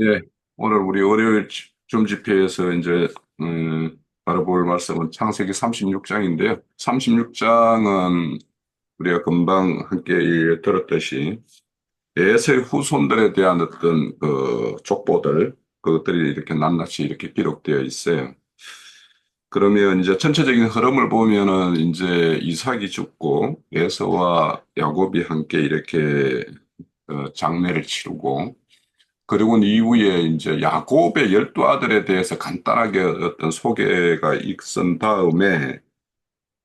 예, 오늘 우리 월요일 줌 집회에서 이제 바로 볼 말씀은 창세기 36장인데요. 36장은 우리가 금방 함께 들었듯이 에서의 후손들에 대한 어떤 그 족보들 그것들이 이렇게 낱낱이 이렇게 기록되어 있어요. 그러면 이제 전체적인 흐름을 보면은 이제 이삭이 죽고 에서와 야곱이 함께 이렇게 장례를 치르고 그리고 이후에 이제 야곱의 12아들에 대해서 간단하게 어떤 소개가 있은 다음에,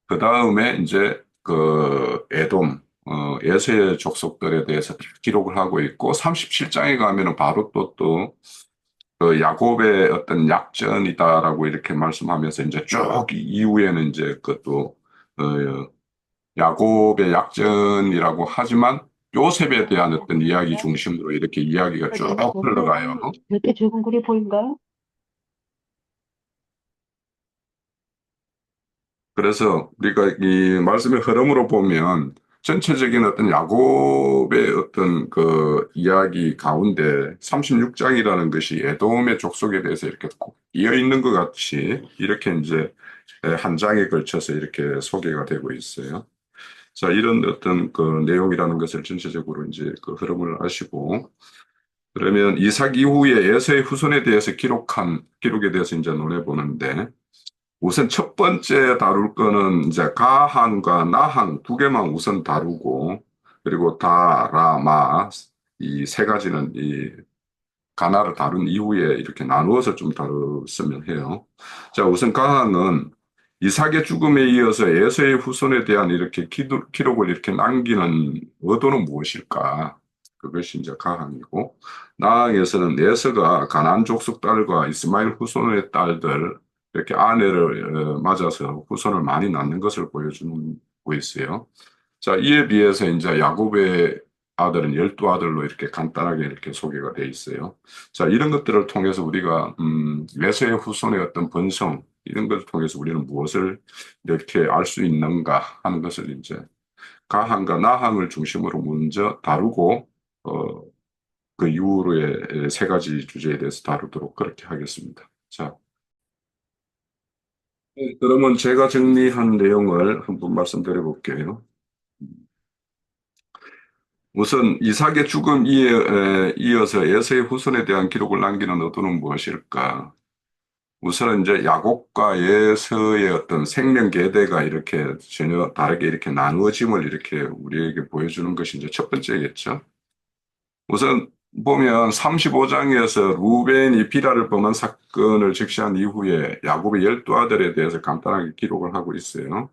그 다음에 이제 그 에돔, 에서의 족속들에 대해서 기록을 하고 있고, 37장에 가면은 바로 그 야곱의 어떤 약전이다라고 이렇게 말씀하면서 이제 쭉 이후에는 이제 그것도, 야곱의 약전이라고 하지만 요셉에 대한 어떤 이야기 중심으로 이렇게 이야기가 쭉 흘러가요. 몇개 적은 글이 보인가요? 그래서 우리가 이 말씀의 흐름으로 보면 전체적인 어떤 야곱의 어떤 그 이야기 가운데 36장이라는 것이 에돔의 족속에 대해서 이렇게 꼭 이어 있는 것 같이 이렇게 이제 한 장에 걸쳐서 이렇게 소개가 되고 있어요. 자, 이런 어떤 그 내용이라는 것을 전체적으로 이제 그 흐름을 아시고 그러면 이삭 이후에 에서의 후손에 대해서 기록에 대해서 이제 논해 보는데 우선 첫 번째 다룰 거는 이제 가항과 나항 두 개만 우선 다루고 그리고 다, 라, 마 이 세 가지는 이 가나를 다룬 이후에 이렇게 나누어서 좀 다뤘으면 해요. 자, 우선 가항은 이삭의 죽음에 이어서 에서의 후손에 대한 이렇게 기록을 이렇게 남기는 의도는 무엇일까? 그것이 이제 가항이고, 나항에서는 에서가 가나안 족속 딸과 이스마엘 후손의 딸들, 이렇게 아내를 맞아서 후손을 많이 낳는 것을 보여주고 있어요. 자, 이에 비해서 이제 야곱의 아들은 12아들로 이렇게 간단하게 이렇게 소개가 돼 있어요. 자, 이런 것들을 통해서 우리가, 메세의 후손의 어떤 본성, 이런 것을 통해서 우리는 무엇을 이렇게 알 수 있는가 하는 것을 이제 가항과 나항을 중심으로 먼저 다루고, 어, 그 이후로의 세 가지 주제에 대해서 다루도록 그렇게 하겠습니다. 자, 그러면 제가 정리한 내용을 한번 말씀드려 볼게요. 우선 이삭의 이어서 에서의 후손에 대한 기록을 남기는 의도는 무엇일까? 우선은 이제 야곱과 에서의 어떤 생명 계대가 이렇게 전혀 다르게 이렇게 나누어짐을 이렇게 우리에게 보여주는 것이 이제 첫 번째겠죠. 우선 보면 35장에서 루벤이 비라를 범한 사건을 적시한 이후에 야곱의 12아들에 대해서 간단하게 기록을 하고 있어요.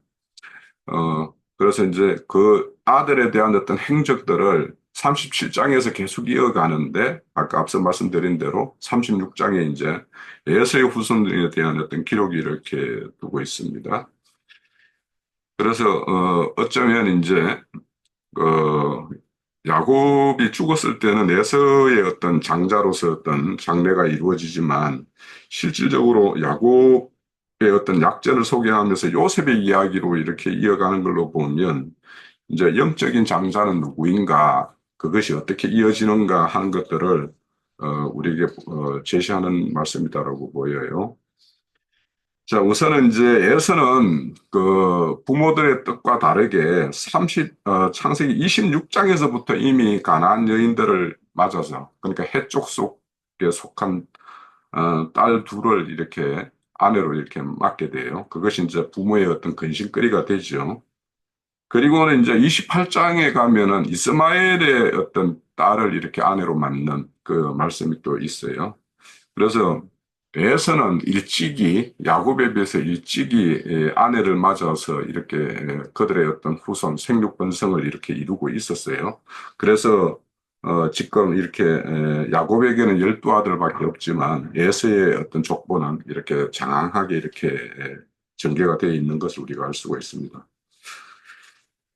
그래서 이제 그 아들에 대한 어떤 행적들을 37장에서 계속 이어가는데, 아까 앞서 말씀드린 대로 36장에 이제 에서의 후손들에 대한 어떤 기록이 이렇게 두고 있습니다. 그래서, 어쩌면 이제, 그, 야곱이 죽었을 때는 에서의 어떤 장자로서 어떤 장례가 이루어지지만, 실질적으로 야곱의 어떤 약전을 소개하면서 요셉의 이야기로 이렇게 이어가는 걸로 보면, 이제 영적인 장자는 누구인가, 그것이 어떻게 이어지는가 하는 것들을 우리에게 제시하는 말씀이다라고 보여요. 자, 우선은 이제 에서는 그 부모들의 뜻과 다르게 창세기 26장에서부터 이미 가나안 여인들을 맞아서, 그러니까 해쪽 속에 속한 딸 둘을 이렇게 아내로 이렇게 맡게 돼요. 그것이 이제 부모의 어떤 근심거리가 되죠. 그리고는 이제 28장에 가면은 이스마엘의 어떤 딸을 이렇게 아내로 맡는 그 말씀이 또 있어요. 그래서 에서는 일찍이 야곱에 비해서 일찍이 아내를 맞아서 이렇게 그들의 어떤 후손 생육 번성을 이렇게 이루고 있었어요. 그래서 지금 이렇게 야곱에게는 12아들밖에 없지만 에서의 어떤 족보는 이렇게 장황하게 이렇게 전개가 되어 있는 것을 우리가 알 수가 있습니다.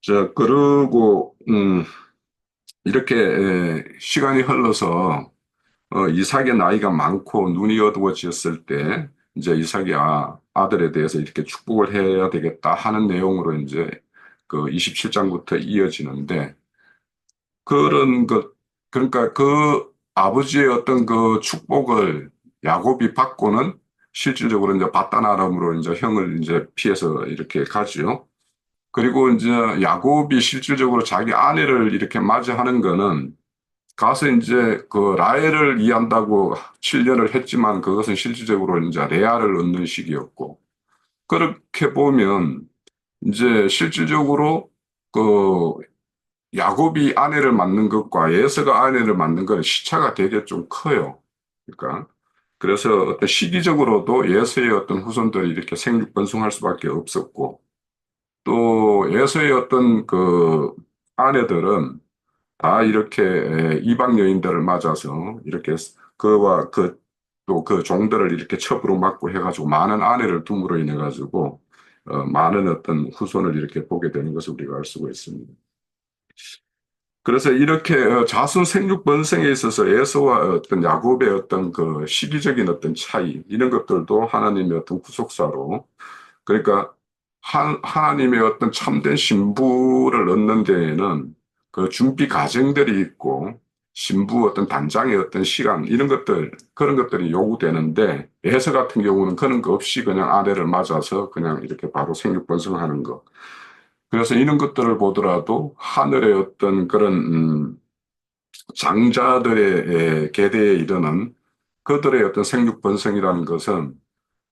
자, 그러고, 이렇게 시간이 흘러서 이삭의 나이가 많고 눈이 어두워졌을 때, 이제 이삭이 아들에 대해서 이렇게 축복을 해야 되겠다 하는 내용으로 이제 그 27장부터 이어지는데, 그런 것, 그러니까 그 아버지의 어떤 그 축복을 야곱이 받고는 실질적으로 이제 받다 나름으로 이제 형을 이제 피해서 이렇게 가지요. 그리고 이제 야곱이 실질적으로 자기 아내를 이렇게 맞이하는 거는 가서 이제 그 라헬을 이해한다고 7년을 했지만 그것은 실질적으로 이제 레아를 얻는 시기였고 그렇게 보면 이제 실질적으로 그 야곱이 아내를 맞는 것과 에서가 아내를 맞는 건 시차가 되게 좀 커요. 그러니까 그래서 어떤 시기적으로도 에서의 어떤 후손들이 이렇게 생육번성할 수밖에 없었고 또 에서의 어떤 그 아내들은 다 이렇게 이방 여인들을 맞아서 이렇게 그와 그 또 그 종들을 이렇게 첩으로 맞고 해가지고 많은 아내를 둠으로 인해 가지고 많은 어떤 후손을 이렇게 보게 되는 것을 우리가 알 수가 있습니다. 그래서 이렇게 자손 생육 번성에 있어서 에서와 어떤 야곱의 어떤 그 시기적인 어떤 차이 이런 것들도 하나님의 어떤 구속사로 그러니까 하나님의 어떤 참된 신부를 얻는 데에는 그 준비 과정들이 있고 신부 어떤 단장의 어떤 시간 이런 것들 그런 것들이 요구되는데 에서 같은 경우는 그런 거 없이 그냥 아내를 맞아서 그냥 이렇게 바로 생육 번성하는 거. 그래서 이런 것들을 보더라도 하늘의 어떤 그런 장자들의 계대에 이르는 그들의 어떤 생육 번성이라는 것은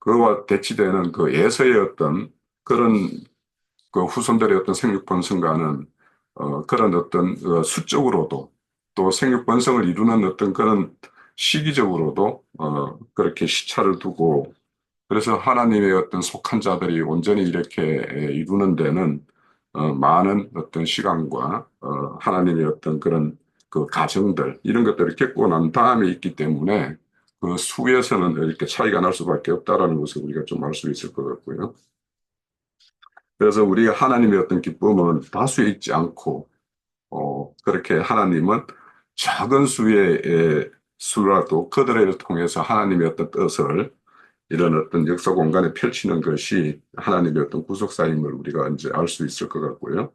그와 대치되는 그 예서의 어떤 그런 그 후손들의 어떤 생육 번성과는 그런 어떤 수적으로도 또 생육 번성을 이루는 어떤 그런 시기적으로도 그렇게 시차를 두고 그래서 하나님의 어떤 속한 자들이 온전히 이렇게 이루는 데는 많은 어떤 시간과 하나님의 어떤 그런 그 가정들 이런 것들을 겪고 난 다음에 있기 때문에 그 수에서는 이렇게 차이가 날 수밖에 없다라는 것을 우리가 좀 알 수 있을 것 같고요. 그래서 우리가 하나님의 어떤 기쁨은 다수에 있지 않고 그렇게 하나님은 작은 수의 수라도 그들을 통해서 하나님의 어떤 뜻을 이런 어떤 역사 공간에 펼치는 것이 하나님의 어떤 구속사임을 우리가 이제 알 수 있을 것 같고요.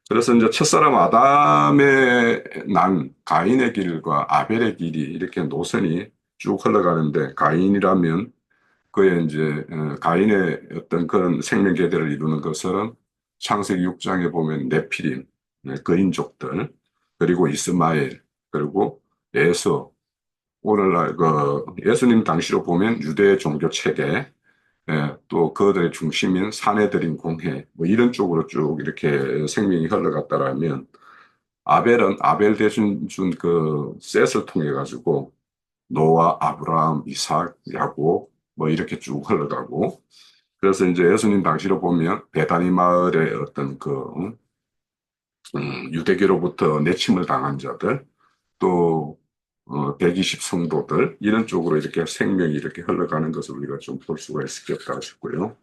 그래서 이제 첫사람 아담의 난 가인의 길과 아벨의 길이 이렇게 노선이 쭉 흘러가는데 가인이라면 그의 이제 가인의 어떤 그런 생명 계대를 이루는 것은 창세기 6장에 보면 네피림, 그인족들, 그리고 이스마엘, 그리고 에서 오늘날 그 예수님 당시로 보면 유대 종교 체계, 또 그들의 중심인 사내들인 공회, 뭐 이런 쪽으로 쭉 이렇게 생명이 흘러갔다라면 아벨은 아벨 대신 준 그 셋을 통해 가지고 노아, 아브라함, 이삭, 야곱 뭐 이렇게 쭉 흘러가고 그래서 이제 예수님 당시로 보면 베다니 마을의 어떤 그 유대교로부터 내침을 당한 자들 또 120 성도들 이런 쪽으로 이렇게 생명이 이렇게 흘러가는 것을 우리가 좀 볼 수가 있겠다 싶고요.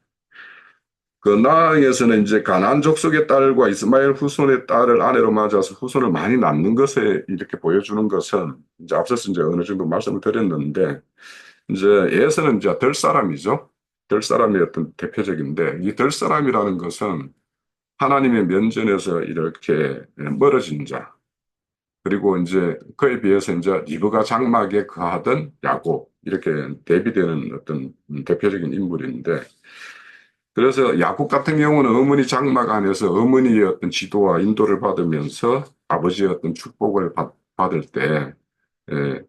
그 나아에서는 이제 가나안 족속의 딸과 이스마엘 후손의 딸을 아내로 맞아서 후손을 많이 낳는 것에 이렇게 보여주는 것은 이제 앞서서 이제 어느 정도 말씀을 드렸는데 이제 에서는 이제 될 사람이죠. 될 사람이 어떤 대표적인데 이 될 사람이라는 것은 하나님의 면전에서 이렇게 멀어진 자 그리고 이제 그에 비해서 이제 리브가 장막에 거하던 야곱 이렇게 대비되는 어떤 대표적인 인물인데 그래서 야곱 같은 경우는 어머니 장막 안에서 어머니의 어떤 지도와 인도를 받으면서 아버지의 어떤 축복을 받을 때 에,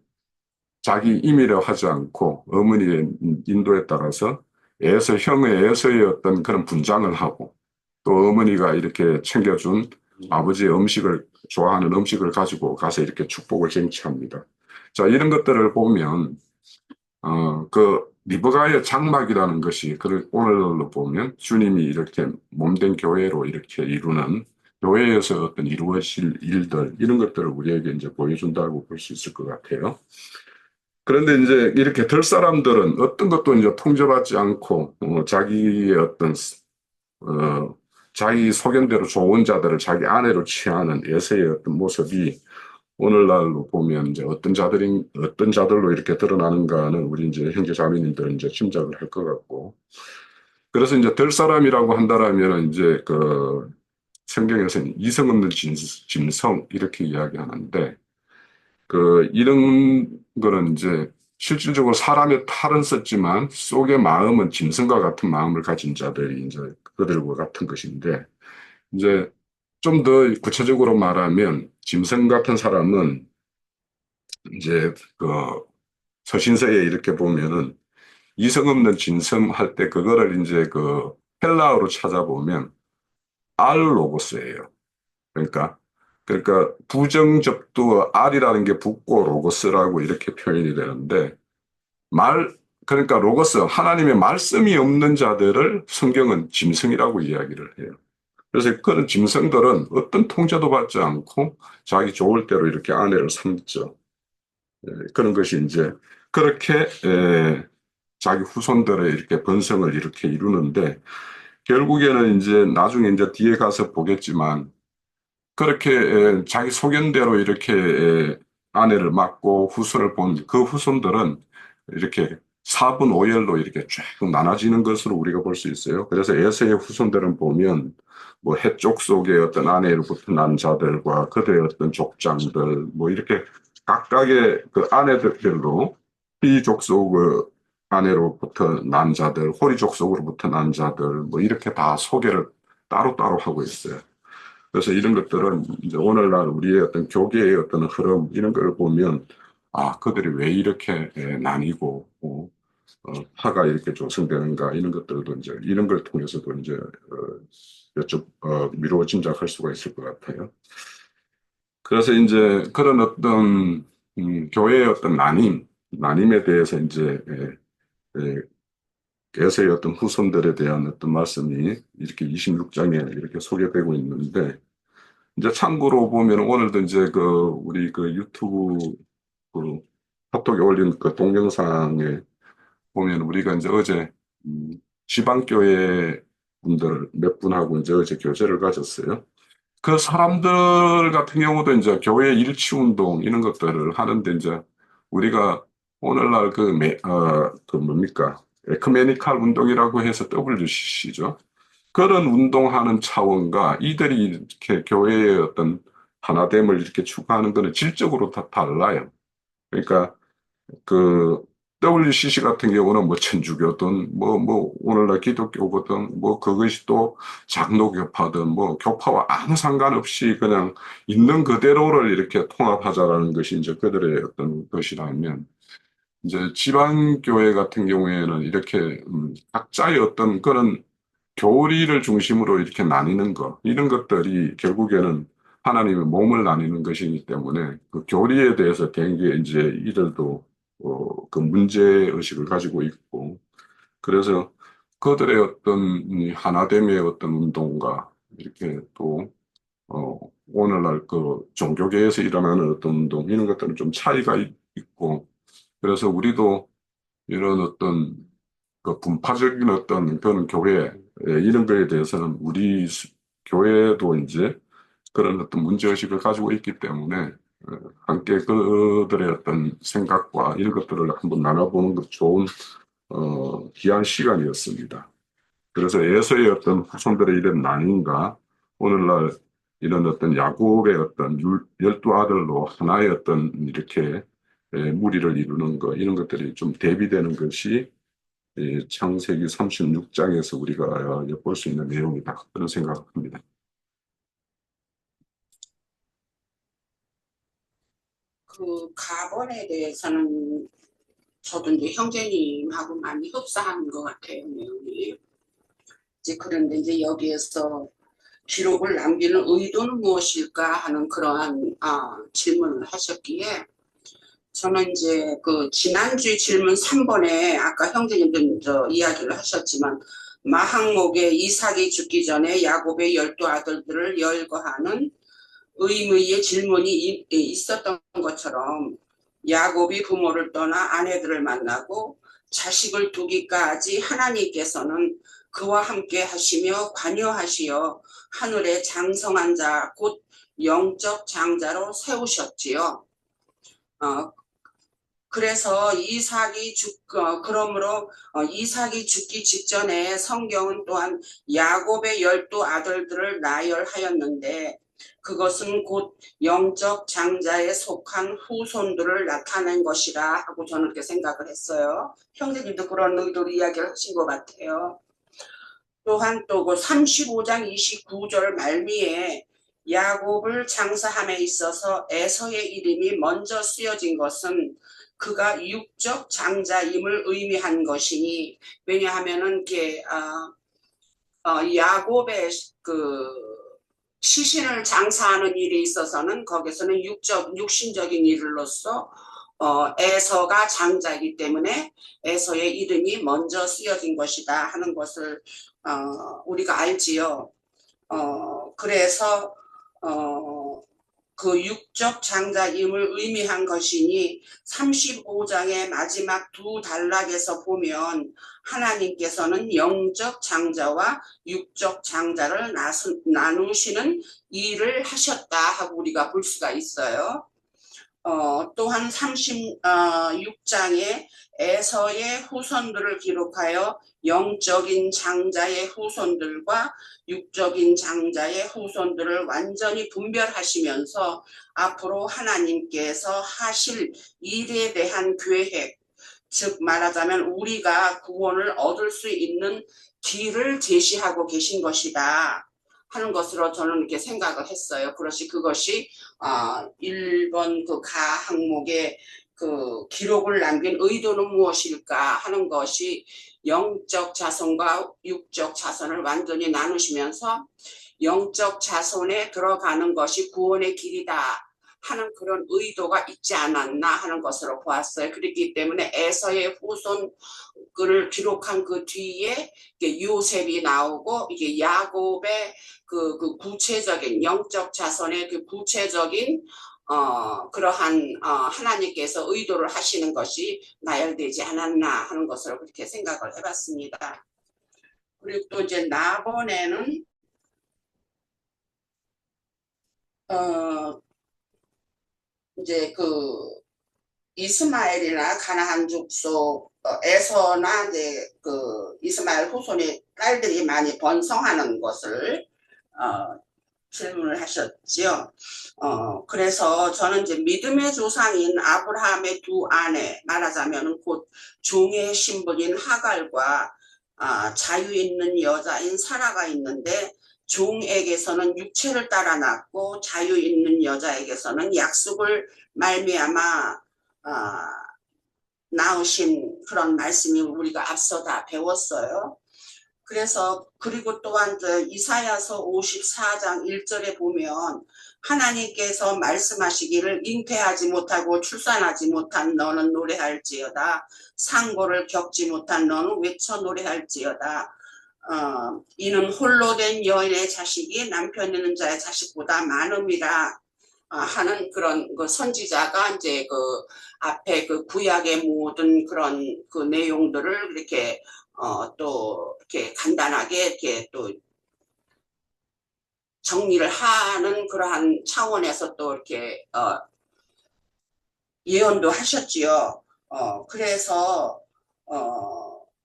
자기 임의로 하지 않고 어머니의 인도에 따라서 형의 에서의 어떤 그런 분장을 하고 또 어머니가 이렇게 챙겨준 아버지의 음식을 좋아하는 음식을 가지고 가서 이렇게 축복을 쟁취합니다. 자, 이런 것들을 보면 그 리브가의 장막이라는 것이 그를 오늘날로 보면 주님이 이렇게 몸된 교회로 이렇게 이루는 교회에서 어떤 이루어질 일들 이런 것들을 우리에게 이제 보여준다고 볼 수 있을 것 같아요. 그런데 이제 이렇게 될 사람들은 어떤 것도 이제 통제받지 않고 자기의 어떤 어, 자기 소견대로 좋은 자들을 자기 아내로 취하는 예세의 어떤 모습이 오늘날로 보면 이제 어떤 자들로 이렇게 드러나는가는 우리 이제 형제 자매님들은 이제 짐작을 할 것 같고 그래서 이제 될 사람이라고 한다라면 이제 그 성경에서는 이성 없는 짐승 이렇게 이야기하는데 이런 거는 이제 실질적으로 사람의 탈은 썼지만 속의 마음은 짐승과 같은 마음을 가진 자들이 이제 그들과 같은 것인데, 이제 좀 더 구체적으로 말하면 짐승 같은 사람은 이제 서신서에 이렇게 보면은 이성 없는 짐승 할 때 그거를 이제 헬라어로 찾아보면 알로고스예요. 그러니까 부정접두 알이라는 게 붙고 로고스라고 이렇게 표현이 되는데, 말 그러니까 로고스 하나님의 말씀이 없는 자들을 성경은 짐승이라고 이야기를 해요. 그래서 그런 짐승들은 어떤 통제도 받지 않고 자기 좋을 대로 이렇게 아내를 삼죠. 그런 것이 이제 그렇게 자기 후손들의 이렇게 번성을 이렇게 이루는데, 결국에는 이제 나중에 이제 뒤에 가서 보겠지만 그렇게 자기 소견대로 이렇게 아내를 맡고 후손을 본 그 후손들은 이렇게 사분 오열로 이렇게 쭉 나눠지는 것으로 우리가 볼 수 있어요. 그래서 에서의 후손들은 보면 뭐 해족 속의 어떤 아내로부터 난 자들과 그들의 어떤 족장들 뭐 이렇게 각각의 그 아내들별로 피족 속의 아내로부터 난 자들, 호리족 속으로부터 난 자들 뭐 이렇게 다 소개를 따로따로 하고 있어요. 그래서 이런 것들은 이제 오늘날 우리의 어떤 교계의 어떤 흐름 이런 걸 보면 그들이 왜 이렇게 나뉘고 파가 이렇게 조성되는가 이런 것들도 이제 이런 걸 통해서도 이제 미루어 짐작할 수가 있을 것 같아요. 그래서 이제 그런 어떤 교회의 어떤 나님에 대해서 이제 에서의 어떤 후손들에 대한 어떤 말씀이 이렇게 26장에 이렇게 소개되고 있는데, 이제 참고로 보면 오늘도 이제 우리 유튜브 그 카톡에 올린 그 동영상에 보면 우리가 이제 어제 음, 지방교회 분들 몇 분하고 이제 어제 교제를 가졌어요. 그 사람들 같은 경우도 이제 교회 일치 운동 이런 것들을 하는데, 이제 우리가 오늘날 뭡니까? 에큐메니칼 운동이라고 해서 WCC죠. 그런 운동하는 차원과 이들이 이렇게 교회의 어떤 하나됨을 이렇게 추구하는 것은 질적으로 다 달라요. 그러니까 그 WCC 같은 경우는 뭐 천주교든 오늘날 기독교거든 뭐 그것이 또 장로교파든 뭐 교파와 아무 상관없이 그냥 있는 그대로를 이렇게 통합하자라는 것이 이제 그들의 어떤 것이라면, 이제 지방교회 같은 경우에는 이렇게 각자의 어떤 그런 교리를 중심으로 이렇게 나뉘는 것, 이런 것들이 결국에는 하나님의 몸을 나뉘는 것이기 때문에 그 교리에 대해서 되게 이제 이들도 그 문제의식을 가지고 있고, 그래서 그들의 어떤 이 하나됨의 어떤 운동과 이렇게 또 오늘날 그 종교계에서 일어나는 어떤 운동 이런 것들은 좀 차이가 있고, 그래서 우리도 이런 어떤 그 분파적인 어떤 그런 교회 이런 거에 대해서는 우리 교회도 이제 그런 어떤 문제의식을 가지고 있기 때문에 함께 그들의 어떤 생각과 이런 것들을 한번 나눠보는 것 좋은 귀한 시간이었습니다. 그래서 에서의 어떤 후손들의 이런 나눔과 오늘날 이런 어떤 야곱의 어떤 열두 아들로 하나의 어떤 이렇게 무리를 이루는 것 이런 것들이 좀 대비되는 것이 창세기 36장에서 우리가 엿볼 수 있는 내용이다. 그런 생각합니다. 그 가번에 대해서는 저도 이제 형제님하고 많이 흡사한 것 같아요, 내용이. 이제 그런데 이제 여기에서 기록을 남기는 의도는 무엇일까 하는 그러한 질문을 하셨기에, 저는 이제 그 지난주 질문 3번에 아까 형제님도 이야기를 하셨지만 마항목에 이삭이 죽기 전에 야곱의 12아들들을 열거하는 의무의 질문이 있었던 것처럼, 야곱이 부모를 떠나 아내들을 만나고 자식을 두기까지 하나님께서는 그와 함께 하시며 관여하시어 하늘의 장성한 자 곧 영적 장자로 세우셨지요. 그래서 그러므로 이삭이 죽기 직전에 성경은 또한 야곱의 12아들들을 나열하였는데, 그것은 곧 영적 장자에 속한 후손들을 나타낸 것이라 하고 저는 그렇게 생각을 했어요. 형제님도 그런 의도로 이야기를 하신 것 같아요. 또한 또 그 35장 29절 말미에 야곱을 장사함에 있어서 에서의 이름이 먼저 쓰여진 것은 그가 육적 장자임을 의미한 것이니, 왜냐하면은 이게 야곱의 그 시신을 장사하는 일이 있어서는 거기서는 육신적인 일로서 에서가 장자이기 때문에 에서의 이름이 먼저 쓰여진 것이다 하는 것을 우리가 알지요. 그래서 그 육적 장자임을 의미한 것이니 35장의 마지막 두 단락에서 보면 하나님께서는 영적 장자와 육적 장자를 나누시는 일을 하셨다 하고 우리가 볼 수가 있어요. 또한 36장에 에서의 후손들을 기록하여 영적인 장자의 후손들과 육적인 장자의 후손들을 완전히 분별하시면서 앞으로 하나님께서 하실 일에 대한 계획, 즉 말하자면 우리가 구원을 얻을 수 있는 길을 제시하고 계신 것이다 하는 것으로 저는 이렇게 생각을 했어요. 그것이 1번 그 가 항목에 그 기록을 남긴 의도는 무엇일까 하는 것이 영적 자손과 육적 자손을 완전히 나누시면서 영적 자손에 들어가는 것이 구원의 길이다 하는 그런 의도가 있지 않았나 하는 것으로 보았어요. 그렇기 때문에 에서의 후손을 기록한 그 뒤에 요셉이 나오고 이게 야곱의 그 구체적인 영적 자손의 그 구체적인 그러한 하나님께서 의도를 하시는 것이 나열되지 않았나 하는 것으로 그렇게 생각을 해봤습니다. 그리고 또 이제 나번에는 이제 그 이스마엘이나 가나안 족속 에서나 이제 그 이스마엘 후손의 딸들이 많이 번성하는 것을 질문을 하셨지요. 그래서 저는 이제 믿음의 조상인 아브라함의 두 아내, 말하자면 곧 종의 신분인 하갈과 자유 있는 여자인 사라가 있는데, 종에게서는 육체를 따라 낳고 자유 있는 여자에게서는 약속을 말미암아 낳으신 그런 말씀이 우리가 앞서 다 배웠어요. 그래서 그리고 또한 이사야서 54장 1절에 보면 하나님께서 말씀하시기를 잉태하지 못하고 출산하지 못한 너는 노래할지어다, 상고를 겪지 못한 너는 외쳐 노래할지어다. 이는 홀로 된 여인의 자식이 남편 있는 자의 자식보다 많음이라 하는 그런 그 선지자가 이제 그 앞에 그 구약의 모든 그런 그 내용들을 이렇게 또 이렇게 간단하게 이렇게 또 정리를 하는 그러한 차원에서 또 이렇게 예언도 하셨지요. 그래서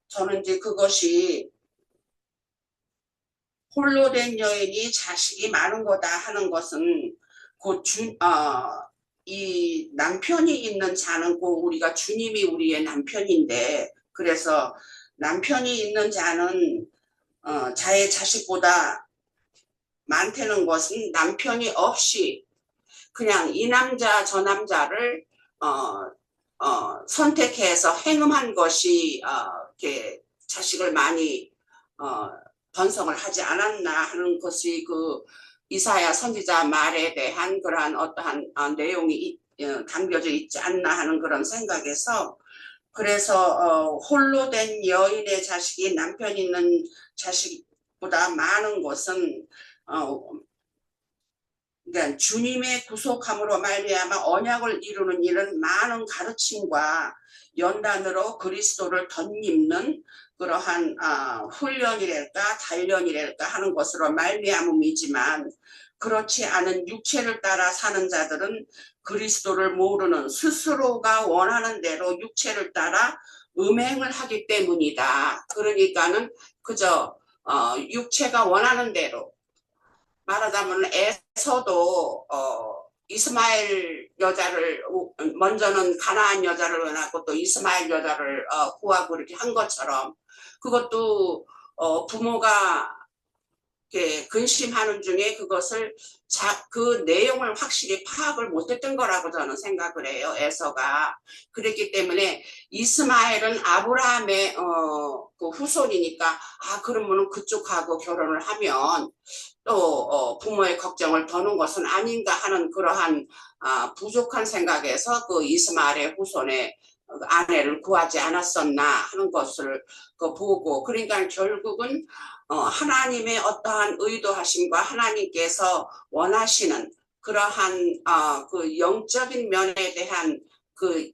저는 이제 그것이 홀로 된 여인이 자식이 많은 거다 하는 것은 곧 이 남편이 있는 자는 곧 우리가 주님이 우리의 남편인데, 그래서 남편이 있는 자는 자의 자식보다 많다는 것은 남편이 없이 그냥 이 남자 저 남자를 선택해서 행음한 것이 이렇게 자식을 많이 번성을 하지 않았나 하는 것이 그 이사야 선지자 말에 대한 그러한 어떠한 내용이 담겨져 있지 않나 하는 그런 생각에서, 그래서 홀로 된 여인의 자식이 남편 있는 자식보다 많은 것은 그러니까 주님의 구속함으로 말미암아 언약을 이루는 일은 많은 가르침과 연단으로 그리스도를 덧입는 그러한 훈련이랄까 단련이랄까 하는 것으로 말미암음이지만, 그렇지 않은 육체를 따라 사는 자들은 그리스도를 모르는 스스로가 원하는 대로 육체를 따라 음행을 하기 때문이다. 그러니까는 그저 육체가 원하는 대로 말하자면 에서도 이스마엘 여자를 먼저는 가나안 여자를 원하고 또 이스마엘 여자를 구하고 이렇게 한 것처럼 그것도 부모가 이렇게 근심하는 중에 그것을 그 내용을 확실히 파악을 못했던 거라고 저는 생각을 해요. 에서가 그랬기 때문에 이스마엘은 아브라함의 그 후손이니까 그러면은 그쪽하고 결혼을 하면 또 부모의 걱정을 더는 것은 아닌가 하는 그러한 부족한 생각에서 그 이스마엘의 후손의 아내를 구하지 않았었나 하는 것을 보고 그러니까 결국은 하나님의 어떠한 의도하심과 하나님께서 원하시는 그러한 그 영적인 면에 대한 그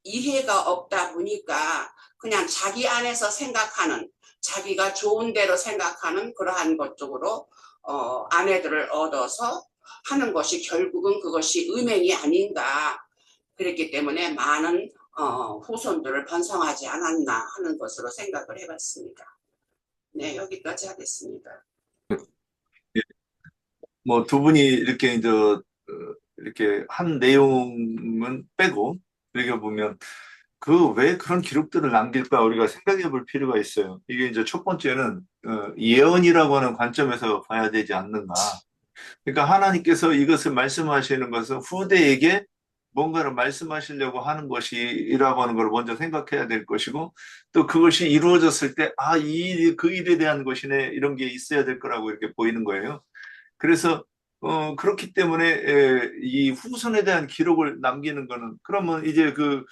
이해가 없다 보니까 그냥 자기 안에서 생각하는 자기가 좋은 대로 생각하는 그러한 것 쪽으로 아내들을 얻어서 하는 것이 결국은 그것이 음행이 아닌가 그랬기 때문에 많은 후손들을 번성하지 않았나 하는 것으로 생각을 해봤습니다. 네, 여기까지 하겠습니다. 뭐 두 분이 이렇게 이제 이렇게 한 내용은 빼고 이렇게 보면 그 왜 그런 기록들을 남길까 우리가 생각해 볼 필요가 있어요. 이게 이제 첫 번째는 예언이라고 하는 관점에서 봐야 되지 않는가. 그러니까 하나님께서 이것을 말씀하시는 것은 후대에게 뭔가를 말씀하시려고 하는 것이라고 하는 걸 먼저 생각해야 될 것이고 또 그것이 이루어졌을 때 그 일에 대한 것이네 이런 게 있어야 될 거라고 이렇게 보이는 거예요. 그래서 그렇기 때문에 이 후손에 대한 기록을 남기는 거는 그러면 이제 그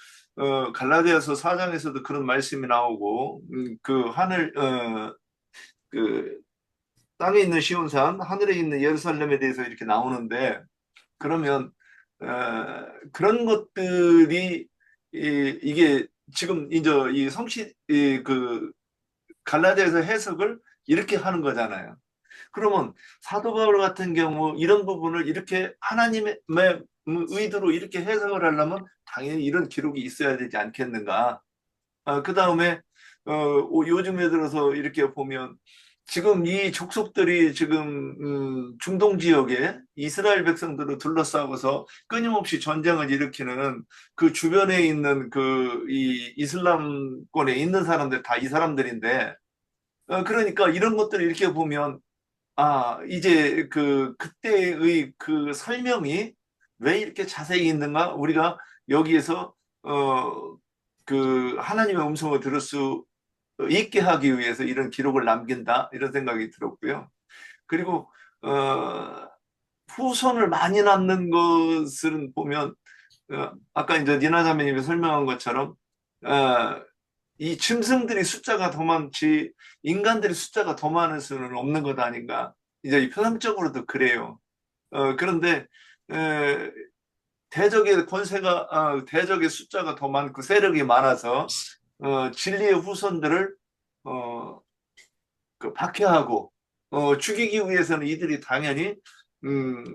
갈라디아서 4장에서도 그런 말씀이 나오고 그 하늘 그 땅에 있는 시온산 하늘에 있는 예루살렘에 대해서 이렇게 나오는데 그러면 그런 것들이 이게 지금 이제 이 성시 그 갈라디아서 해석을 이렇게 하는 거잖아요. 그러면 사도 바울 같은 경우 이런 부분을 이렇게 하나님의 의도로 이렇게 해석을 하려면 당연히 이런 기록이 있어야 되지 않겠는가. 그 다음에 요즘에 들어서 이렇게 보면 지금 이 족속들이 지금 중동 지역에 이스라엘 백성들을 둘러싸고서 끊임없이 전쟁을 일으키는 그 주변에 있는 그 이 이슬람권에 있는 사람들 다 이 사람들인데 그러니까 이런 것들을 이렇게 보면 이제 그때의 그 설명이 왜 이렇게 자세히 있는가? 우리가 여기에서, 그 하나님의 음성을 들을 수 있게 하기 위해서 이런 기록을 남긴다. 이런 생각이 들었고요. 그리고, 후손을 많이 남는 것은 보면, 아까 이제 니나 자매님이 설명한 것처럼, 이 짐승들이 숫자가 더 많지 인간들이 숫자가 더 많을 수는 없는 것 아닌가. 이제 표상적으로도 그래요. 그런데 대적의 권세가 대적의 숫자가 더 많고 세력이 많아서 진리의 후손들을 박해하고 죽이기 위해서는 이들이 당연히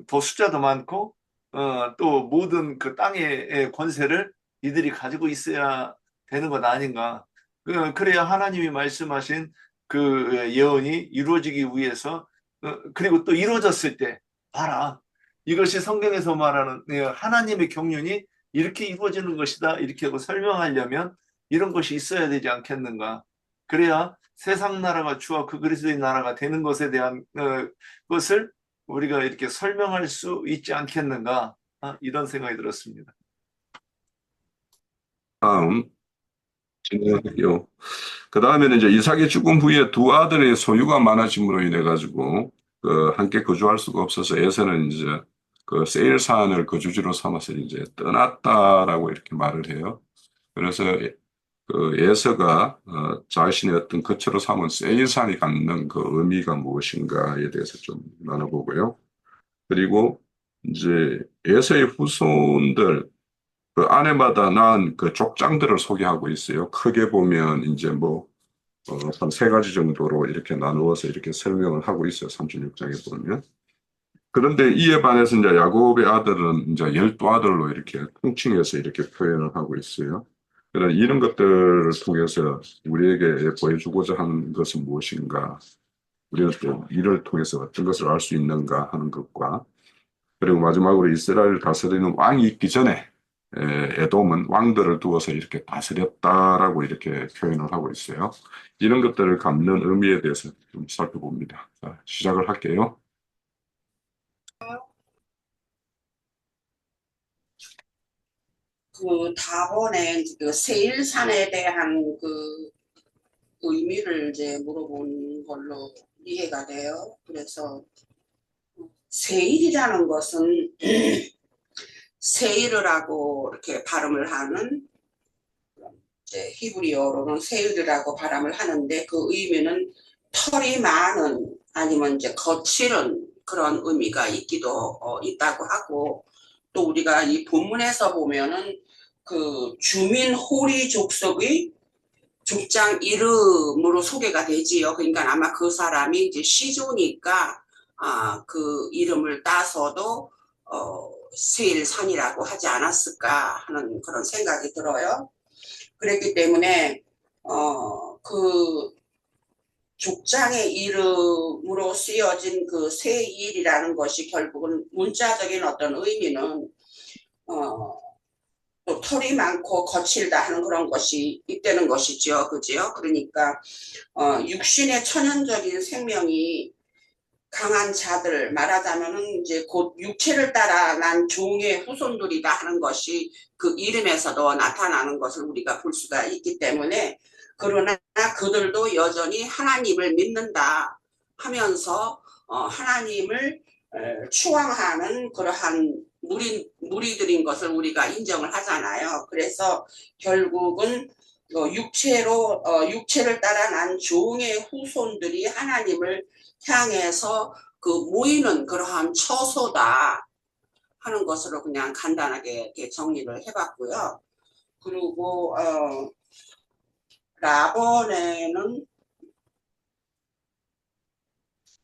더 숫자도 많고 또 모든 그 땅의 권세를 이들이 가지고 있어야 되는 것 아닌가. 그래야 하나님이 말씀하신 그 예언이 이루어지기 위해서 그리고 또 이루어졌을 때 봐라. 이것이 성경에서 말하는 하나님의 경륜이 이렇게 이루어지는 것이다. 이렇게 하고 설명하려면 이런 것이 있어야 되지 않겠는가. 그래야 세상 나라가 주와 그 그리스도의 나라가 되는 것에 대한 것을 우리가 이렇게 설명할 수 있지 않겠는가. 이런 생각이 들었습니다. 다음 진행할게요. 그 다음에는 이제 이삭의 죽음 후에 두 아들의 소유가 많아짐으로 인해 가지고 함께 거주할 수가 없어서 에서는 이제 그 세일산을 거주지로 삼아서 이제 떠났다라고 이렇게 말을 해요. 그래서 그 에서가 자신의 어떤 거처로 삼은 세일산이 갖는 그 의미가 무엇인가에 대해서 좀 나눠보고요. 그리고 이제 에서의 후손들 그 아내마다 낳은 그 족장들을 소개하고 있어요. 크게 보면 이제 뭐 한 세 가지 정도로 이렇게 나누어서 이렇게 설명을 하고 있어요. 36장에 보면. 그런데 이에 반해서 이제 야곱의 아들은 이제 12아들로 이렇게 통칭해서 이렇게 표현을 하고 있어요. 그래서 이런 것들을 통해서 우리에게 보여주고자 하는 것은 무엇인가? 우리는 또 이를 통해서 어떤 것을 알 수 있는가 하는 것과 그리고 마지막으로 이스라엘을 다스리는 왕이 있기 전에 에돔은 왕들을 두어서 이렇게 다스렸다라고 이렇게 표현을 하고 있어요. 이런 것들을 갖는 의미에 대해서 좀 살펴봅니다. 자, 시작을 할게요. 그 다본의 그 세일산에 대한 그 의미를 이제 물어본 걸로 이해가 돼요. 그래서 세일이라는 것은 세일이라고 이렇게 발음을 하는 이제 히브리어로는 세일이라고 발음을 하는데 그 의미는 털이 많은 아니면 이제 거칠은 그런 의미가 있기도 있다고 하고 또 우리가 이 본문에서 보면은 그 주민 호리 족속의 족장 이름으로 소개가 되지요. 그러니까 아마 그 사람이 이제 시조니까 그 이름을 따서도 세일산이라고 하지 않았을까 하는 그런 생각이 들어요. 그랬기 때문에 그 족장의 이름으로 쓰여진 그 세일이라는 것이 결국은 문자적인 어떤 의미는 또 털이 많고 거칠다 하는 그런 것이 있다는 것이죠. 그죠? 그러니까 육신의 천연적인 생명이 강한 자들 말하자면은 이제 곧 육체를 따라 난 종의 후손들이다 하는 것이 그 이름에서도 나타나는 것을 우리가 볼 수가 있기 때문에 그러나 그들도 여전히 하나님을 믿는다 하면서 하나님을 추앙하는 그러한 무리들인 것을 우리가 인정을 하잖아요. 그래서 결국은 육체를 따라 난 종의 후손들이 하나님을 향해서 그 모이는 그러한 처소다 하는 것으로 그냥 간단하게 이렇게 정리를 해봤고요. 그리고 라본에는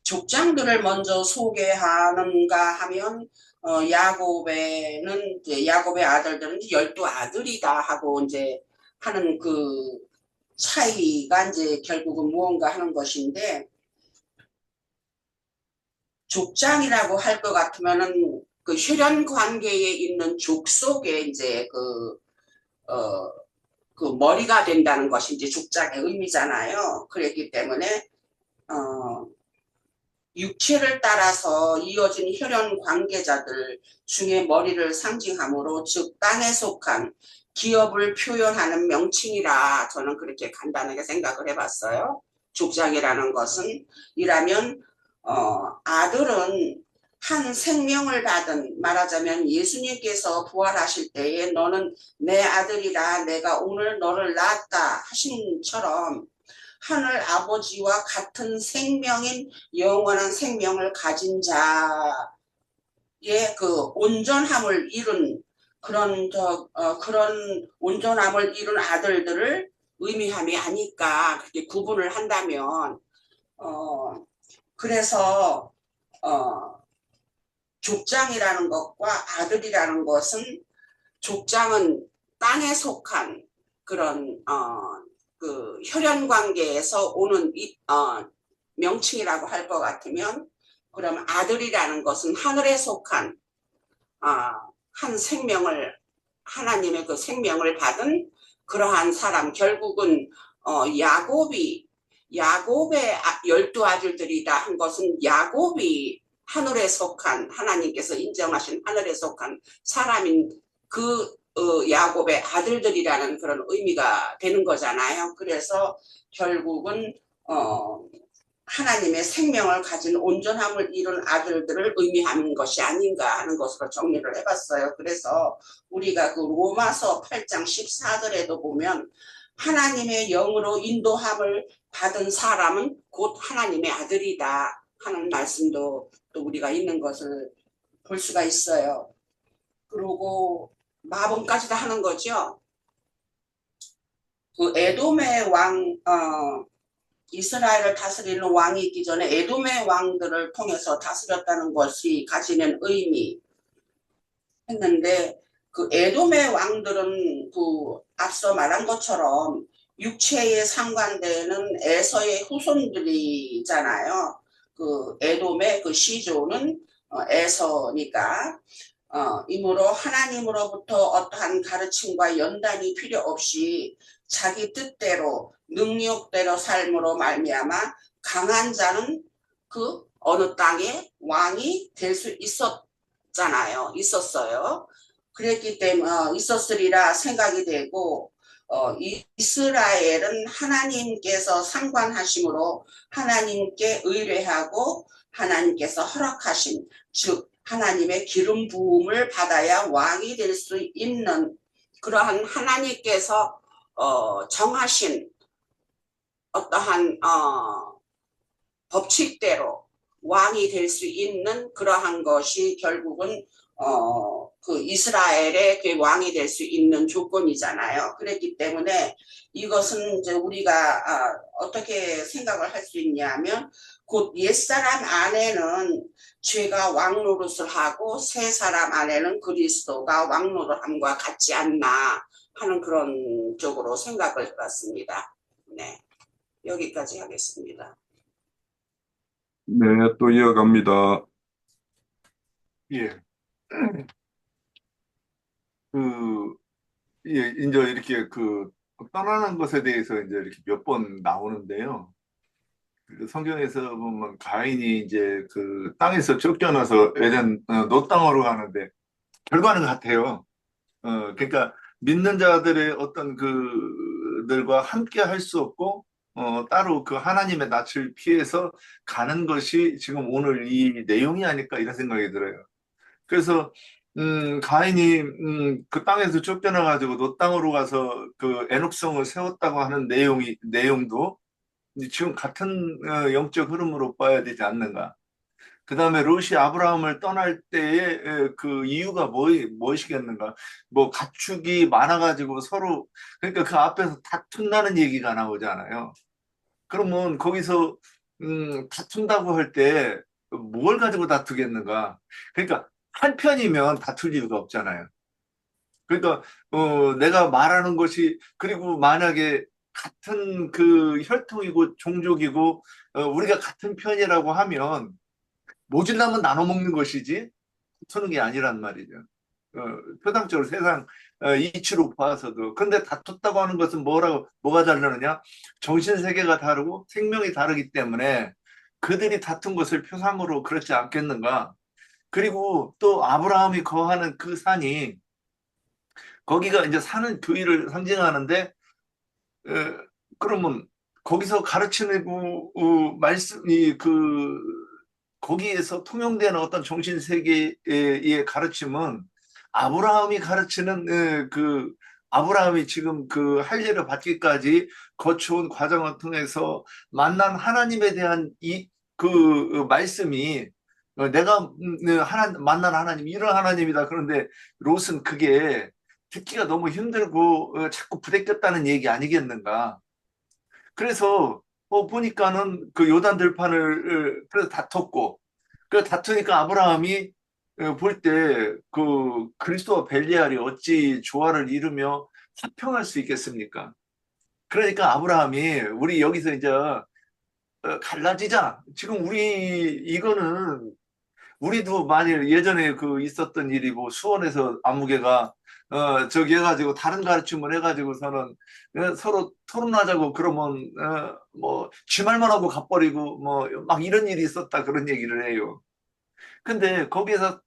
족장들을 먼저 소개하는가 하면 야곱에는 이제 야곱의 아들들은 12아들이다 하고 이제 하는 그 차이가 이제 결국은 무언가 하는 것인데 족장이라고 할 것 같으면은 그 혈연 관계에 있는 족속에 이제 그 머리가 된다는 것이 이제 족장의 의미잖아요. 그랬기 때문에 육체를 따라서 이어진 혈연 관계자들 중에 머리를 상징하므로 즉 땅에 속한 기업을 표현하는 명칭이라 저는 그렇게 간단하게 생각을 해봤어요. 족장이라는 것은 이라면 아들은 한 생명을 받은 말하자면 예수님께서 부활하실 때에 너는 내 아들이라 내가 오늘 너를 낳았다 하신처럼 하늘 아버지와 같은 생명인 영원한 생명을 가진 자의 그 온전함을 이룬 그런 온전함을 이룬 아들들을 의미함이 아닐까 그렇게 구분을 한다면 그래서 족장이라는 것과 아들이라는 것은 족장은 땅에 속한 그런 그 혈연 관계에서 오는 명칭이라고 할 것 같으면 그럼 아들이라는 것은 하늘에 속한 한 생명을 하나님의 그 생명을 받은 그러한 사람 결국은 야곱의 12아들들이다 한 것은 야곱이 하늘에 속한 하나님께서 인정하신 하늘에 속한 사람인 그 야곱의 아들들이라는 그런 의미가 되는 거잖아요. 그래서 결국은 하나님의 생명을 가진 온전함을 이룬 아들들을 의미하는 것이 아닌가 하는 것으로 정리를 해봤어요. 그래서 우리가 그 로마서 8장 14절에도 보면 하나님의 영으로 인도함을 받은 사람은 곧 하나님의 아들이다 하는 말씀도 또 우리가 있는 것을 볼 수가 있어요. 그리고 마본까지 다 하는 거죠. 그 에돔의 왕, 이스라엘을 다스리는 왕이 있기 전에 에돔의 왕들을 통해서 다스렸다는 것이 가지는 의미 했는데 그 에돔의 왕들은 그 앞서 말한 것처럼 육체에 상관되는 에서의 후손들이잖아요. 그 에돔의 그 시조는 에서니까 이므로 하나님으로부터 어떠한 가르침과 연단이 필요 없이 자기 뜻대로 능력대로 삶으로 말미암아 강한 자는 그 어느 땅에 왕이 될 수 있었어요. 그랬기 때문에 있었으리라 생각이 되고 이스라엘은 하나님께서 상관하심으로 하나님께 의뢰하고 하나님께서 허락하신 즉 하나님의 기름 부음을 받아야 왕이 될 수 있는 그러한 하나님께서 정하신 어떠한 법칙대로 왕이 될 수 있는 그러한 것이 결국은 그 이스라엘의 그 왕이 될 수 있는 조건이잖아요. 그랬기 때문에 이것은 이제 우리가 어떻게 생각을 할 수 있냐면 곧 옛사람 안에는 죄가 왕노릇을 하고 새 사람 안에는 그리스도가 왕노릇함과 같지 않나 하는 그런 쪽으로 생각을 해봤습니다. 네, 여기까지 하겠습니다. 네, 또 이어갑니다. 예. 예, 이제 이렇게 떠나는 것에 대해서 이제 이렇게 몇 번 나오는데요. 그 성경에서 보면 가인이 이제 그 땅에서 쫓겨나서 에덴 노 땅으로 가는데 결과는 같아요. 그러니까 믿는 자들의 어떤 그들과 함께 할 수 없고 따로 그 하나님의 낯을 피해서 가는 것이 지금 오늘 이 내용이 아닐까 이런 생각이 들어요. 그래서 가인이 그 땅에서 쫓겨나가지고 노 땅으로 가서 그 에녹성을 세웠다고 하는 내용도 지금 같은 영적 흐름으로 봐야 되지 않는가. 그 다음에 롯이 아브라함을 떠날 때의 그 이유가 무엇이겠는가. 뭐 가축이 많아가지고 서로 그러니까 그 앞에서 다툰다는 얘기가 나오잖아요. 그러면 거기서 다툰다고 할 때 뭘 가지고 다투겠는가. 그러니까 한 편이면 다툴 이유가 없잖아요. 그러니까 내가 말하는 것이 그리고 만약에 같은 그 혈통이고 종족이고 우리가 같은 편이라고 하면 모질라면 나눠 먹는 것이지 다투는 게 아니란 말이죠. 표상적으로 세상 이치로 봐서도. 근데 다퉜다고 하는 것은 뭐가 다르느냐? 정신세계가 다르고 생명이 다르기 때문에 그들이 다툰 것을 표상으로 그렇지 않겠는가? 그리고 또 아브라함이 거하는 그 산이 거기가 이제 사는 교회를 상징하는데 그러면 거기서 가르치는 말씀이 거기에서 통용되는 어떤 정신 세계의 가르침은 아브라함이 가르치는 아브라함이 지금 그 할례를 받기까지 거쳐온 과정을 통해서 만난 하나님에 대한 그 말씀이 내가 만난 하나님 이런 하나님이다. 그런데 롯은 그게 듣기가 너무 힘들고 자꾸 부대꼈다는 얘기 아니겠는가. 그래서 보니까는 그 요단 들판을 그래서 다퉜고 그 다투니까 아브라함이 볼 때 그 그리스도와 벨리알이 어찌 조화를 이루며 화평할 수 있겠습니까? 그러니까 아브라함이 우리 여기서 이제 갈라지자. 지금 이거는 우리도 만일 예전에 있었던 일이고 수원에서 아무개가 저기 해가지고 다른 가르침을 해가지고서는 서로 토론하자고 그러면 뭐 쥐말만 하고 가버리고 뭐 막 이런 일이 있었다 그런 얘기를 해요. 근데 거기에서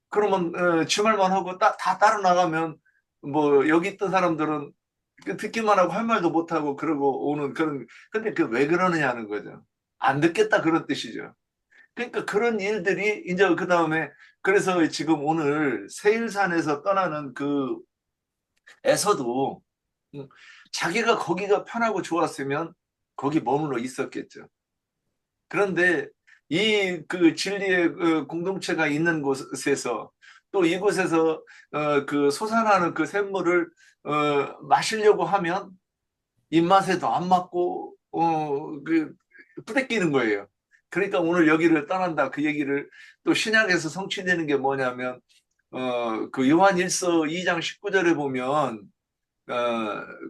그러면 쥐말만 하고 다 따로 나가면 뭐 여기 있던 사람들은 듣기만 하고 할 말도 못하고 그러고 오는 그런 근데 왜 그러느냐는 거죠. 안 듣겠다 그런 뜻이죠. 그러니까 그런 일들이 이제 그 다음에 그래서 지금 오늘 세일산에서 떠나는 그 에서도 자기가 거기가 편하고 좋았으면 거기 머물러 있었겠죠. 그런데 이 진리의 공동체가 있는 곳에서 또 이곳에서 그 솟아나는 그 샘물을 마시려고 하면 입맛에도 안 맞고 부대끼는 거예요. 그러니까 오늘 여기를 떠난다 그 얘기를 또 신약에서 성취되는 게 뭐냐면 그 요한 1서 2장 19절에 보면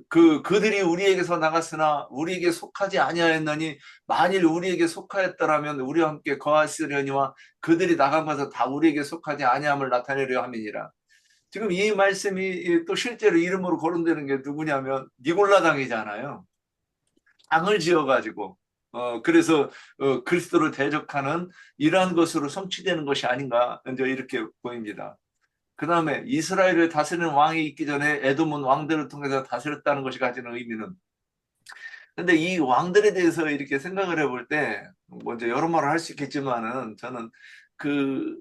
그들이 우리에게서 나갔으나 우리에게 속하지 아니하였나니 만일 우리에게 속하였더라면 우리와 함께 거하시려니와 그들이 나간 것은 다 우리에게 속하지 아니함을 나타내려 함이니라. 지금 이 말씀이 또 실제로 이름으로 거론되는 게 누구냐면 니골라 당이잖아요. 당을 지어가지고 그래서 그리스도를 대적하는 이러한 것으로 성취되는 것이 아닌가 이제 이렇게 보입니다. 그 다음에 이스라엘을 다스리는 왕이 있기 전에 에돔은 왕들을 통해서 다스렸다는 것이 가지는 의미는, 근데 이 왕들에 대해서 이렇게 생각을 해볼 때 먼저 여러 말을 할 수 있겠지만은 저는 그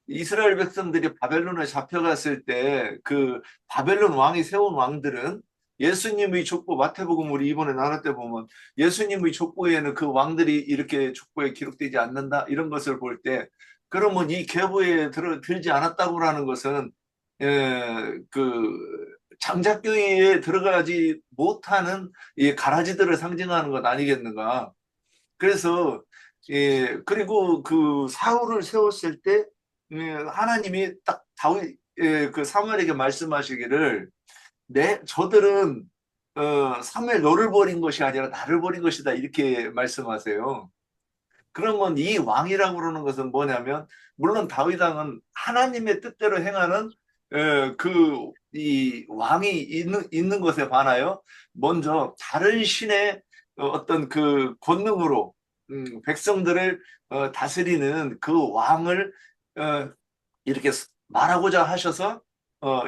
이스라엘 백성들이 바벨론에 잡혀갔을 때 그 바벨론 왕이 세운 왕들은 예수님의 족보, 마태복음 우리 이번에 나눌 때 보면 예수님의 족보에는 그 왕들이 이렇게 족보에 기록되지 않는다 이런 것을 볼 때, 그러면 이 계보에 들지 않았다고라는 것은 그 장작교회에 들어가지 못하는 이 가라지들을 상징하는 것 아니겠는가. 그래서 그리고 그 사울을 세웠을 때 하나님이 딱 다윗 그 사무엘에게 말씀하시기를 저들은 사무엘 너를 버린 것이 아니라 나를 버린 것이다 이렇게 말씀하세요. 그러면 이 왕이라고 그러는 것은 뭐냐면, 물론 다윗 왕은 하나님의 뜻대로 행하는 이 왕이 있는 것에 반하여 먼저 다른 신의 어떤 그 권능으로 백성들을 다스리는 그 왕을 이렇게 말하고자 하셔서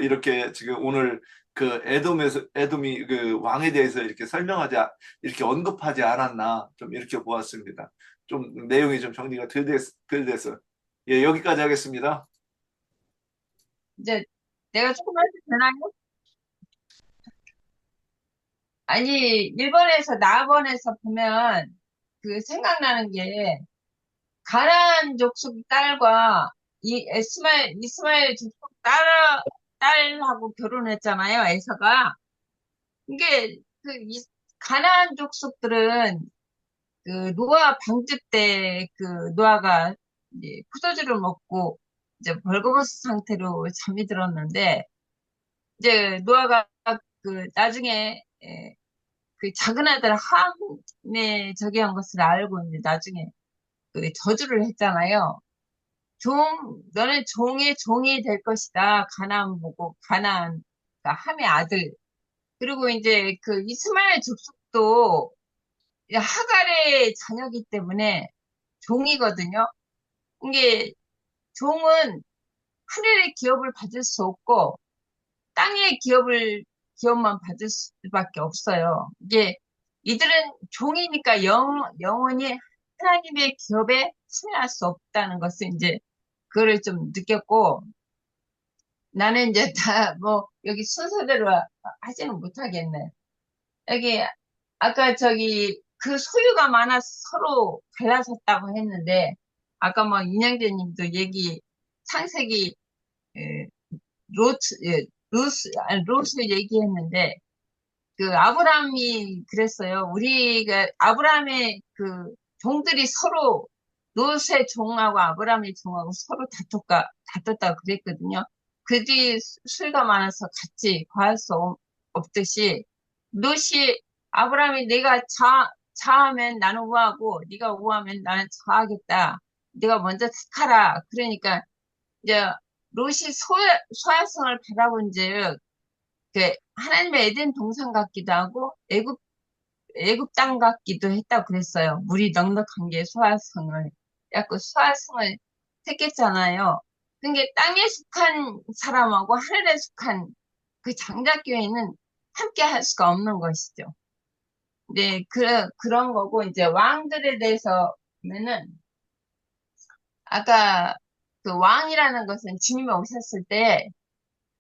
이렇게 지금 오늘 그 에돔이 그 왕에 대해서 이렇게 이렇게 언급하지 않았나 좀 이렇게 보았습니다. 좀 내용이 좀 정리가 덜 돼서 예, 여기까지 하겠습니다. 이제 내가 조금 해도 되나요? 아니, 일본에서, 나번에서 보면 그 생각나는 게 가나안 족속 딸과 이스마엘 족속 딸하고 결혼했잖아요, 에서가. 이게 가나안 족속들은 그 노아 방주 때 그 노아가 이제 포도주를 먹고 이제 벌거벗은 상태로 잠이 들었는데, 이제 노아가 그 나중에 그 작은 아들 함에 저기 한 것을 알고 이제 나중에 그 저주를 했잖아요. 너는 종의 종이 될 것이다. 가나안 보고 가나안 그러니까 함의 아들. 그리고 이제 그 이스마엘 족속도 이제 하갈의 자녀이기 때문에 종이거든요. 이게 종은 하늘의 기업을 받을 수 없고 땅의 기업만 받을 수밖에 없어요. 이게 이들은 종이니까 영원히 하나님의 기업에 참여할 수 없다는 것을 이제 그거를 좀 느꼈고, 나는 이제 다 뭐 여기 순서대로 하지는 못하겠네. 여기 아까 저기 그 소유가 많아서 서로 갈라섰다고 했는데, 아까 뭐 인양재님도 창세기 에, 로스 얘기했는데, 그 아브라함이 그랬어요. 아브라함의 그 종들이 서로 롯의 종하고 아브라함의 종하고 서로 다퉜다고 그랬거든요. 그들이 수가 많아서 같이 과할 수 없듯이 롯이 아브라함이 내가 자하면 나는 우하고 네가 우하면 나는 자하겠다. 네가 먼저 택하라. 그러니까 이제 롯이 소야성을 바라본즉 그 하나님의 에덴 동산 같기도 하고 애굽 땅 같기도 했다고 그랬어요. 물이 넉넉한 게 소화성을 약간 소화성을 택했잖아요. 그러니까 땅에 속한 사람하고 하늘에 속한 그 장자교회는 함께 할 수가 없는 것이죠. 네, 그런 거고, 이제 왕들에 대해서 보면은 아까 그 왕이라는 것은 주님이 오셨을 때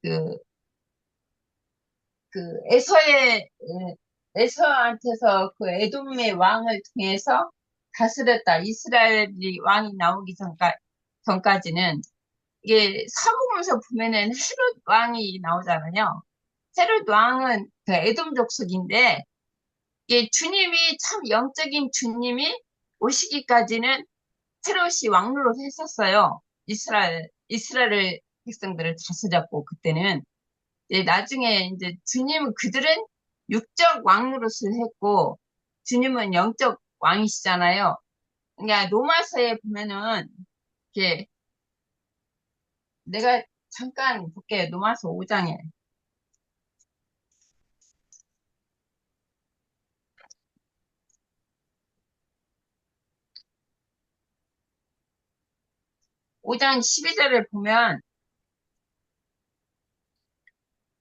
그 그 에서한테서 그 에돔의 왕을 통해서 다스렸다. 이스라엘이 왕이 나오기 전까지는 이게 사복음서 보면은 헤롯 왕이 나오잖아요. 헤롯 왕은 그 에돔 족속인데, 이게 주님이 참 영적인 주님이 오시기까지는 헤롯이 왕노릇 했었어요. 이스라엘 백성들을 다스렸고, 그때는. 나중에 이제 주님은 그들은 육적 왕 노릇을 했고 주님은 영적 왕이시잖아요. 그러니까 로마서에 보면은 이렇게 내가 잠깐 볼게요. 로마서 5장에. 오장 12절을 보면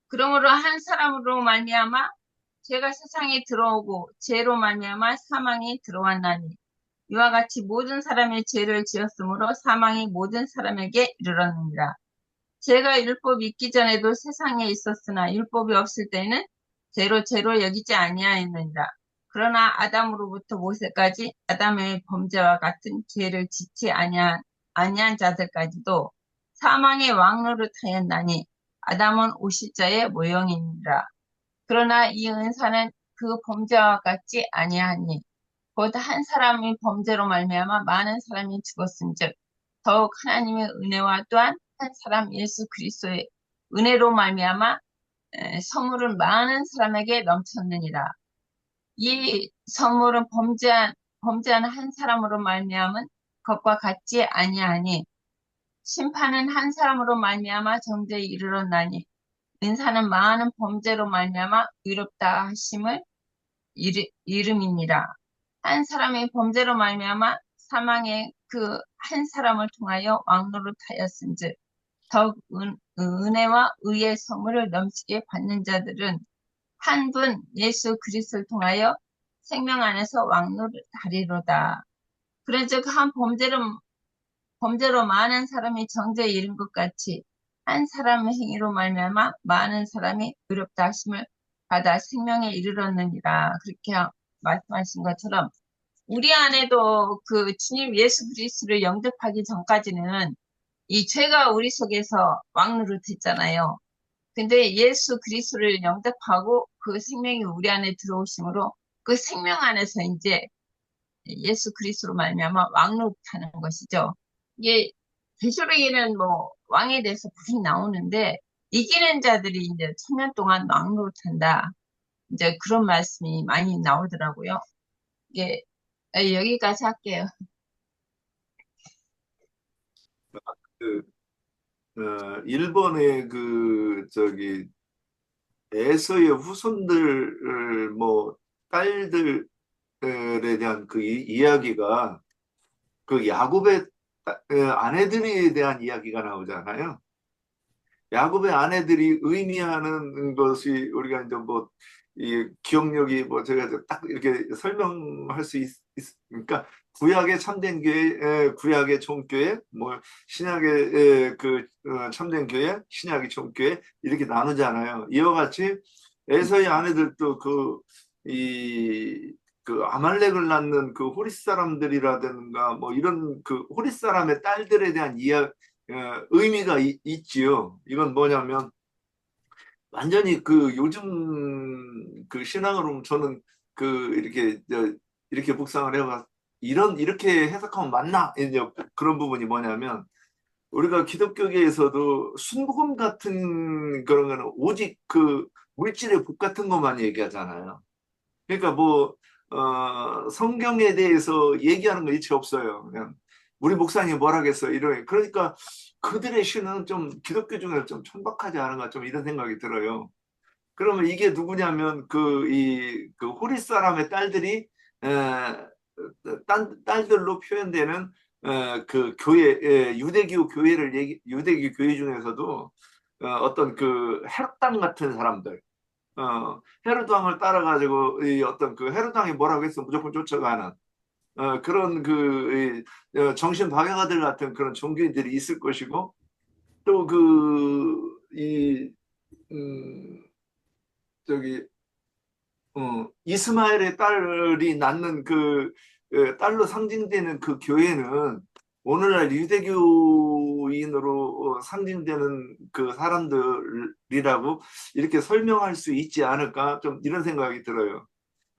그러므로 한 사람으로 말미암아 죄가 세상에 들어오고 죄로 말미암아 사망이 들어왔나니 이와 같이 모든 사람의 죄를 지었으므로 사망이 모든 사람에게 이르렀느니라. 죄가 율법이 있기 전에도 세상에 있었으나 율법이 없을 때는 죄로 여기지 아니하였느니라. 그러나 아담으로부터 모세까지 아담의 범죄와 같은 죄를 짓지 아니한 자들까지도 사망의 왕노릇하였나니 아담은 오실 자의 모형이니라. 그러나 이 은사는 그 범죄와 같지 아니하니 곧 한 사람의 범죄로 말미암아 많은 사람이 죽었은즉 더욱 하나님의 은혜와 또한 한 사람 예수 그리스도의 은혜로 말미암아 선물은 많은 사람에게 넘쳤느니라. 이 선물은 범죄한 한 사람으로 말미암은 것과 같지 아니하니 심판은 한 사람으로 말미암아 정죄에 이르렀나니 은사는 많은 범죄로 말미암아 의롭다 하심을 이름이니라. 한 사람의 범죄로 말미암아 사망의 그 한 사람을 통하여 왕노릇하였은즉 더욱 은혜와 의의 선물을 넘치게 받는 자들은 한 분 예수 그리스도를 통하여 생명 안에서 왕노릇하리로다. 그런즉 한 범죄로 많은 사람이 정죄에 이른 것 같이 한 사람의 행위로 말미암아 많은 사람이 의롭다 하심을 받아 생명에 이르렀느니라. 그렇게 말씀하신 것처럼 우리 안에도 그 주님 예수 그리스도를 영접하기 전까지는 이 죄가 우리 속에서 왕노릇했잖아요. 근데 예수 그리스도를 영접하고 그 생명이 우리 안에 들어오심으로 그 생명 안에서 이제 예수 그리스도로 말미암아 왕노릇하는 것이죠. 이게 계시록에는 뭐 왕에 대해서 분이 나오는데 이기는 자들이 이제 1000년 동안 왕노릇한다. 이제 그런 말씀이 많이 나오더라고요. 이게 여기까지 할게요. 그, 일본의 에서의 후손들, 뭐, 딸들에 대한 그 이야기가 그 야곱의 아내들에 대한 이야기가 나오잖아요. 야곱의 아내들이 의미하는 것이 우리가 이제 뭐, 이 기억력이 뭐 제가 딱 이렇게 설명할 수 있으니까 구약의 참된 교회, 구약의 종교회, 뭐 신약의 참된 교회, 신약의 종교회 이렇게 나누잖아요. 이와 같이 에서의 아내들도 그 아말렉을 낳는 그 호릿 사람들이라든가 뭐 이런 그 호릿 사람의 딸들에 대한 의미가 있지요. 이건 뭐냐면 완전히 그 요즘 그 신앙으로 저는 이렇게 묵상을 해봐 이렇게 해석하면 맞나? 이제 그런 부분이 뭐냐면 우리가 기독교계에서도 순복음 같은 그런 거는 오직 그 물질의 복 같은 것만 얘기하잖아요. 그러니까 뭐 성경에 대해서 얘기하는 거 일체 없어요. 그냥 우리 목사님이 뭘 하겠어 이런. 그러니까 그들의 신은 좀 기독교 중에 좀 천박하지 않은가 좀 이런 생각이 들어요. 그러면 이게 누구냐면 그 호리 사람의 딸들이 딸들로 표현되는 그 교회 유대교 교회를 유대교 교회 중에서도 어떤 그 헤롯당 같은 사람들 헤롯 왕을 따라가지고 이 어떤 그 헤롯 왕이 뭐라고 해서 무조건 쫓아가는 그런 정신 박약아들 같은 그런 종교인들이 있을 것이고 또 저기 이스마엘의 딸이 낳는 딸로 상징되는 그 교회는 오늘날 유대교인으로 상징되는 그 사람들이라고 이렇게 설명할 수 있지 않을까 좀 이런 생각이 들어요.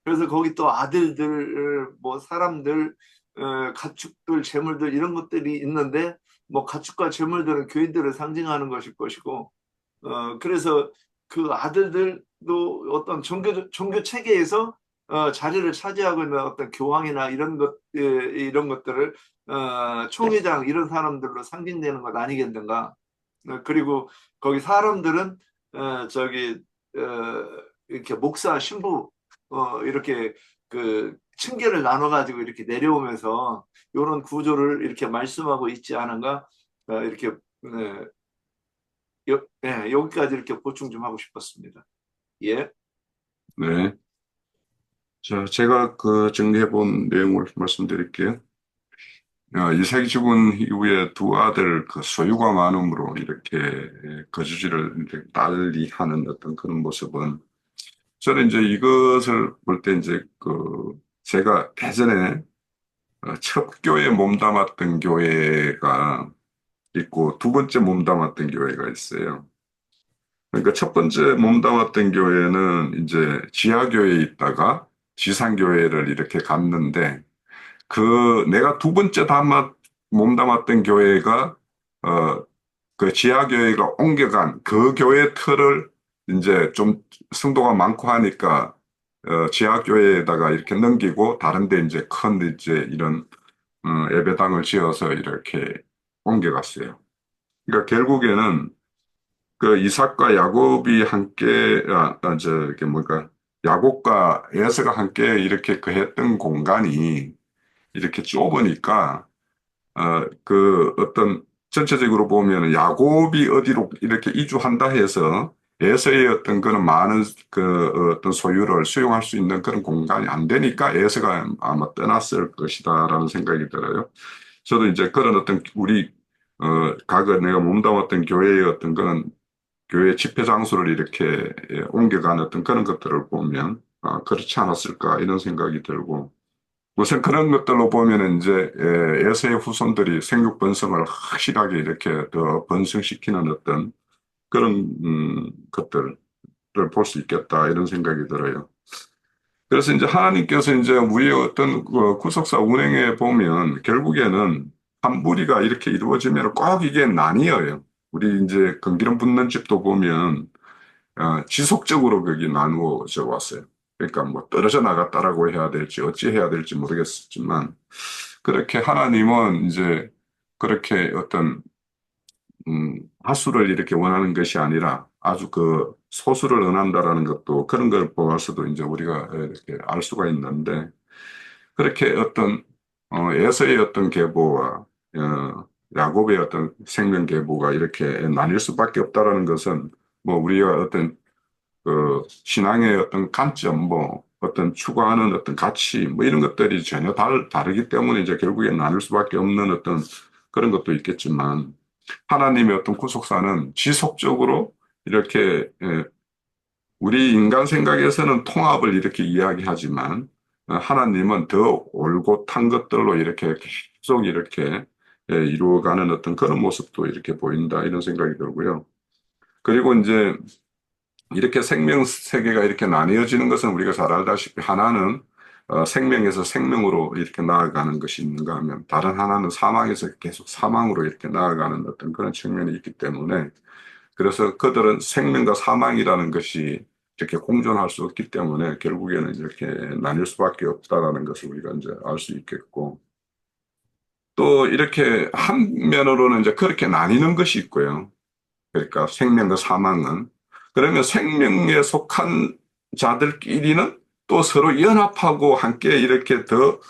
그래서 거기 또 아들들, 뭐 사람들, 가축들, 재물들 이런 것들이 있는데 뭐 가축과 재물들은 교인들을 상징하는 것일 것이고 그래서 그 아들들도 어떤 종교 체계에서 자리를 차지하고 있는 어떤 교황이나 이런 것들을 총회장 이런 사람들로 상징되는 것 아니겠는가? 그리고 거기 사람들은 저기 이렇게 목사 신부 이렇게 그 층계를 나눠가지고 이렇게 내려오면서 이런 구조를 이렇게 말씀하고 있지 않은가? 이렇게 여기까지 이렇게 보충 좀 하고 싶었습니다. 예. 네. 자, 제가 그 정리해 본 내용을 말씀드릴게요. 이세기 죽은 이후에 두 아들 그 소유가 많음으로 이렇게 거주지를 이렇게 딸리 하는 어떤 그런 모습은 저는 이제 이것을 볼 때 이제 제가 예전에 첫 교회에 몸담았던 교회가 있고 두 번째 몸담았던 교회가 있어요. 그러니까 첫 번째 몸담았던 교회는 이제 지하교회에 있다가 지상교회를 이렇게 갔는데 내가 두 번째 몸담았던 교회가 그 지하교회가 옮겨간 그 교회 틀을 이제 좀 성도가 많고 하니까 지하교회에다가 이렇게 넘기고 다른데 이제 큰 이제 이런 예배당을 지어서 이렇게 옮겨갔어요. 그러니까 결국에는 그 이삭과 야곱이 함께 저게 뭐가 야곱과 에서가 함께 이렇게 그 했던 공간이 이렇게 좁으니까 그 어떤 전체적으로 보면 야곱이 어디로 이렇게 이주한다 해서 에서의 어떤 그런 많은 그 어떤 소유를 수용할 수 있는 그런 공간이 안 되니까 에서가 아마 떠났을 것이다라는 생각이 들어요. 저도 이제 그런 어떤 우리 과거 내가 몸담았던 교회의 어떤 그런 교회 집회 장소를 이렇게 옮겨간 어떤 그런 것들을 보면 그렇지 않았을까 이런 생각이 들고 우선 그런 것들로 보면은 이제 에서의 후손들이 생육 번성을 확실하게 이렇게 더 번성시키는 어떤 그런 것들을 볼 수 있겠다 이런 생각이 들어요. 그래서 이제 하나님께서 이제 우리의 어떤 구속사 운행에 보면 결국에는 한 무리가 이렇게 이루어지면 꼭 이게 나뉘어요. 우리 이제 건기름 붓는 집도 보면 지속적으로 그게 나누어져 왔어요. 그러니까 뭐 떨어져 나갔다라고 해야 될지 어찌 해야 될지 모르겠지만 그렇게 하나님은 이제 그렇게 어떤 다수를 이렇게 원하는 것이 아니라 아주 그 소수를 원한다라는 것도 그런 걸 보아서도 이제 우리가 이렇게 알 수가 있는데 그렇게 어떤 에서의 어떤 계보와 야곱의 어떤 생명 계보가 이렇게 나뉠 수밖에 없다라는 것은 뭐 우리가 어떤 그 신앙의 어떤 관점, 뭐 어떤 추구하는 어떤 가치, 뭐 이런 것들이 전혀 다르기 때문에 이제 결국에 나눌 수밖에 없는 어떤 그런 것도 있겠지만 하나님의 어떤 구속사는 지속적으로 이렇게 우리 인간 생각에서는 통합을 이렇게 이야기하지만 하나님은 더 올곧한 것들로 이렇게 계속 이렇게 이루어가는 어떤 그런 모습도 이렇게 보인다 이런 생각이 들고요. 그리고 이제 이렇게 생명 세계가 이렇게 나뉘어지는 것은 우리가 잘 알다시피 하나는 생명에서 생명으로 이렇게 나아가는 것이 있는가 하면 다른 하나는 사망에서 계속 사망으로 이렇게 나아가는 어떤 그런 측면이 있기 때문에 그래서 그들은 생명과 사망이라는 것이 이렇게 공존할 수 없기 때문에 결국에는 이렇게 나뉠 수밖에 없다라는 것을 우리가 이제 알 수 있겠고 또 이렇게 한 면으로는 이제 그렇게 나뉘는 것이 있고요. 그러니까 생명과 사망은 그러면 생명에 속한 자들끼리는 또 서로 연합하고 함께 이렇게 더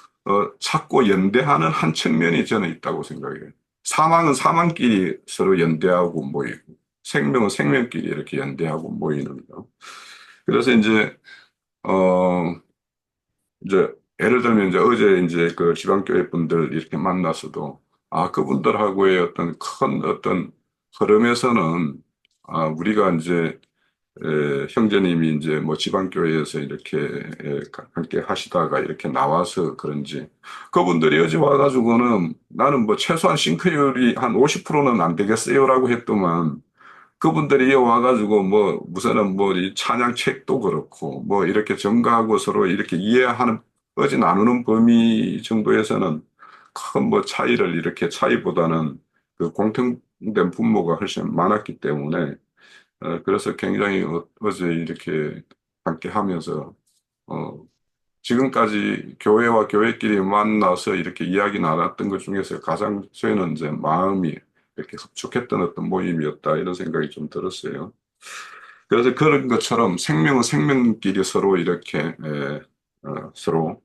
찾고 연대하는 한 측면이 저는 있다고 생각해요. 사망은 사망끼리 서로 연대하고 모이고 생명은 생명끼리 이렇게 연대하고 모이는 거. 그래서 이제 예를 들면 이제 어제 이제 그 지방교회 분들 이렇게 만나서도 그분들하고의 어떤 큰 어떤 흐름에서는 우리가 이제 형제님이 이제 뭐 지방교회에서 이렇게 함께 하시다가 이렇게 나와서 그런지 그분들이 어제 와가지고는 나는 뭐 최소한 싱크율이 한 50%는 안 되겠어요라고 했더만 그분들이 와가지고 뭐 무슨 뭐 이 찬양책도 그렇고 뭐 이렇게 점가하고 서로 이렇게 이해하는 어제 나누는 범위 정도에서는 큰 뭐 차이를 이렇게 차이보다는 그 공통된 분모가 훨씬 많았기 때문에 그래서 굉장히 어제 이렇게 함께 하면서, 지금까지 교회와 교회끼리 만나서 이렇게 이야기 나눴던 것 중에서 가장 저희는 이제 마음이 이렇게 흡족했던 어떤 모임이었다, 이런 생각이 좀 들었어요. 그래서 그런 것처럼 생명은 생명끼리 서로 이렇게, 서로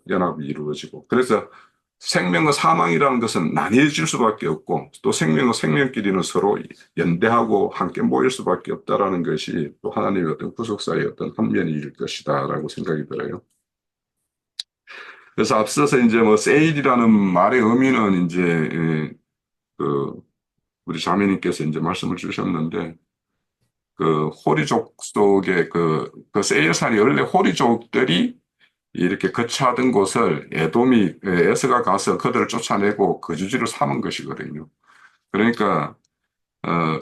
연합이 이루어지고, 그래서 생명과 사망이라는 것은 나뉘어질 수밖에 없고, 또 생명과 생명끼리는 서로 연대하고 함께 모일 수밖에 없다라는 것이 또 하나님의 어떤 구속사의 어떤 한 면일 것이다라고 생각이 들어요. 그래서 앞서서 이제 뭐 세일이라는 말의 의미는 이제 그 우리 자매님께서 이제 말씀을 주셨는데, 그 호리족 속의 그 세일산이 원래 호리족들이 이렇게 거처하던 곳을 에돔이 에서가 가서 그들을 쫓아내고 거주지를 삼은 것이거든요. 그러니까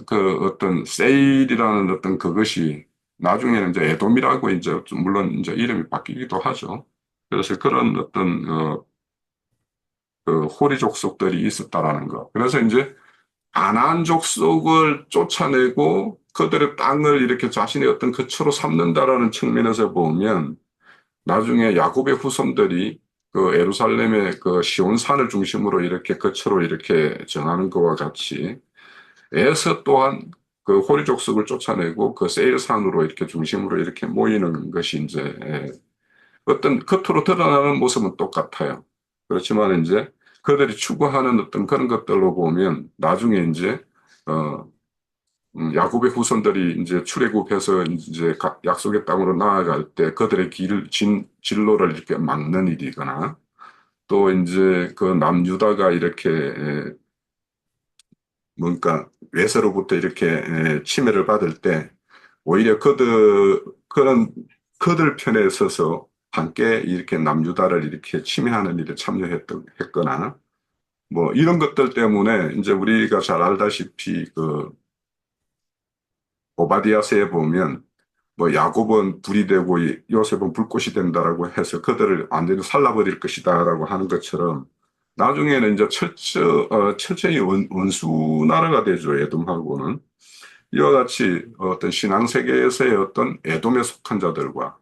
그 어떤 세일이라는 어떤 그것이 나중에는 이제 에돔이라고 이제 물론 이제 이름이 바뀌기도 하죠. 그래서 그런 어떤 그 호리 족속들이 있었다라는 거. 그래서 이제 가나안 족속을 쫓아내고 그들의 땅을 이렇게 자신의 어떤 거처로 삼는다라는 측면에서 보면 나중에 야곱의 후손들이 그 예루살렘의 그 시온산을 중심으로 이렇게 거처로 이렇게 정하는 것과 같이 에서 또한 그 호리 족속을 쫓아내고 그 세일산으로 이렇게 중심으로 이렇게 모이는 것이 이제 어떤 겉으로 드러나는 모습은 똑같아요. 그렇지만 이제 그들이 추구하는 어떤 그런 것들로 보면 나중에 이제 어 야곱의 후손들이 이제 출애굽해서 이제 각 약속의 땅으로 나아갈 때 그들의 진로를 이렇게 막는 일이거나 또 이제 그 남유다가 이렇게 뭔가 외세로부터 이렇게 침해를 받을 때 오히려 그들 편에 서서 함께 이렇게 남유다를 이렇게 침해하는 일에 했거나 뭐 이런 것들 때문에 이제 우리가 잘 알다시피 그 오바디아서에 보면 뭐 야곱은 불이 되고 요셉은 불꽃이 된다라고 해서 그들을 완전히 살라버릴 것이다라고 하는 것처럼 나중에는 이제 철저히 원수 나라가 되죠, 에돔하고는. 이와 같이 어떤 신앙세계에서의 어떤 에돔에 속한 자들과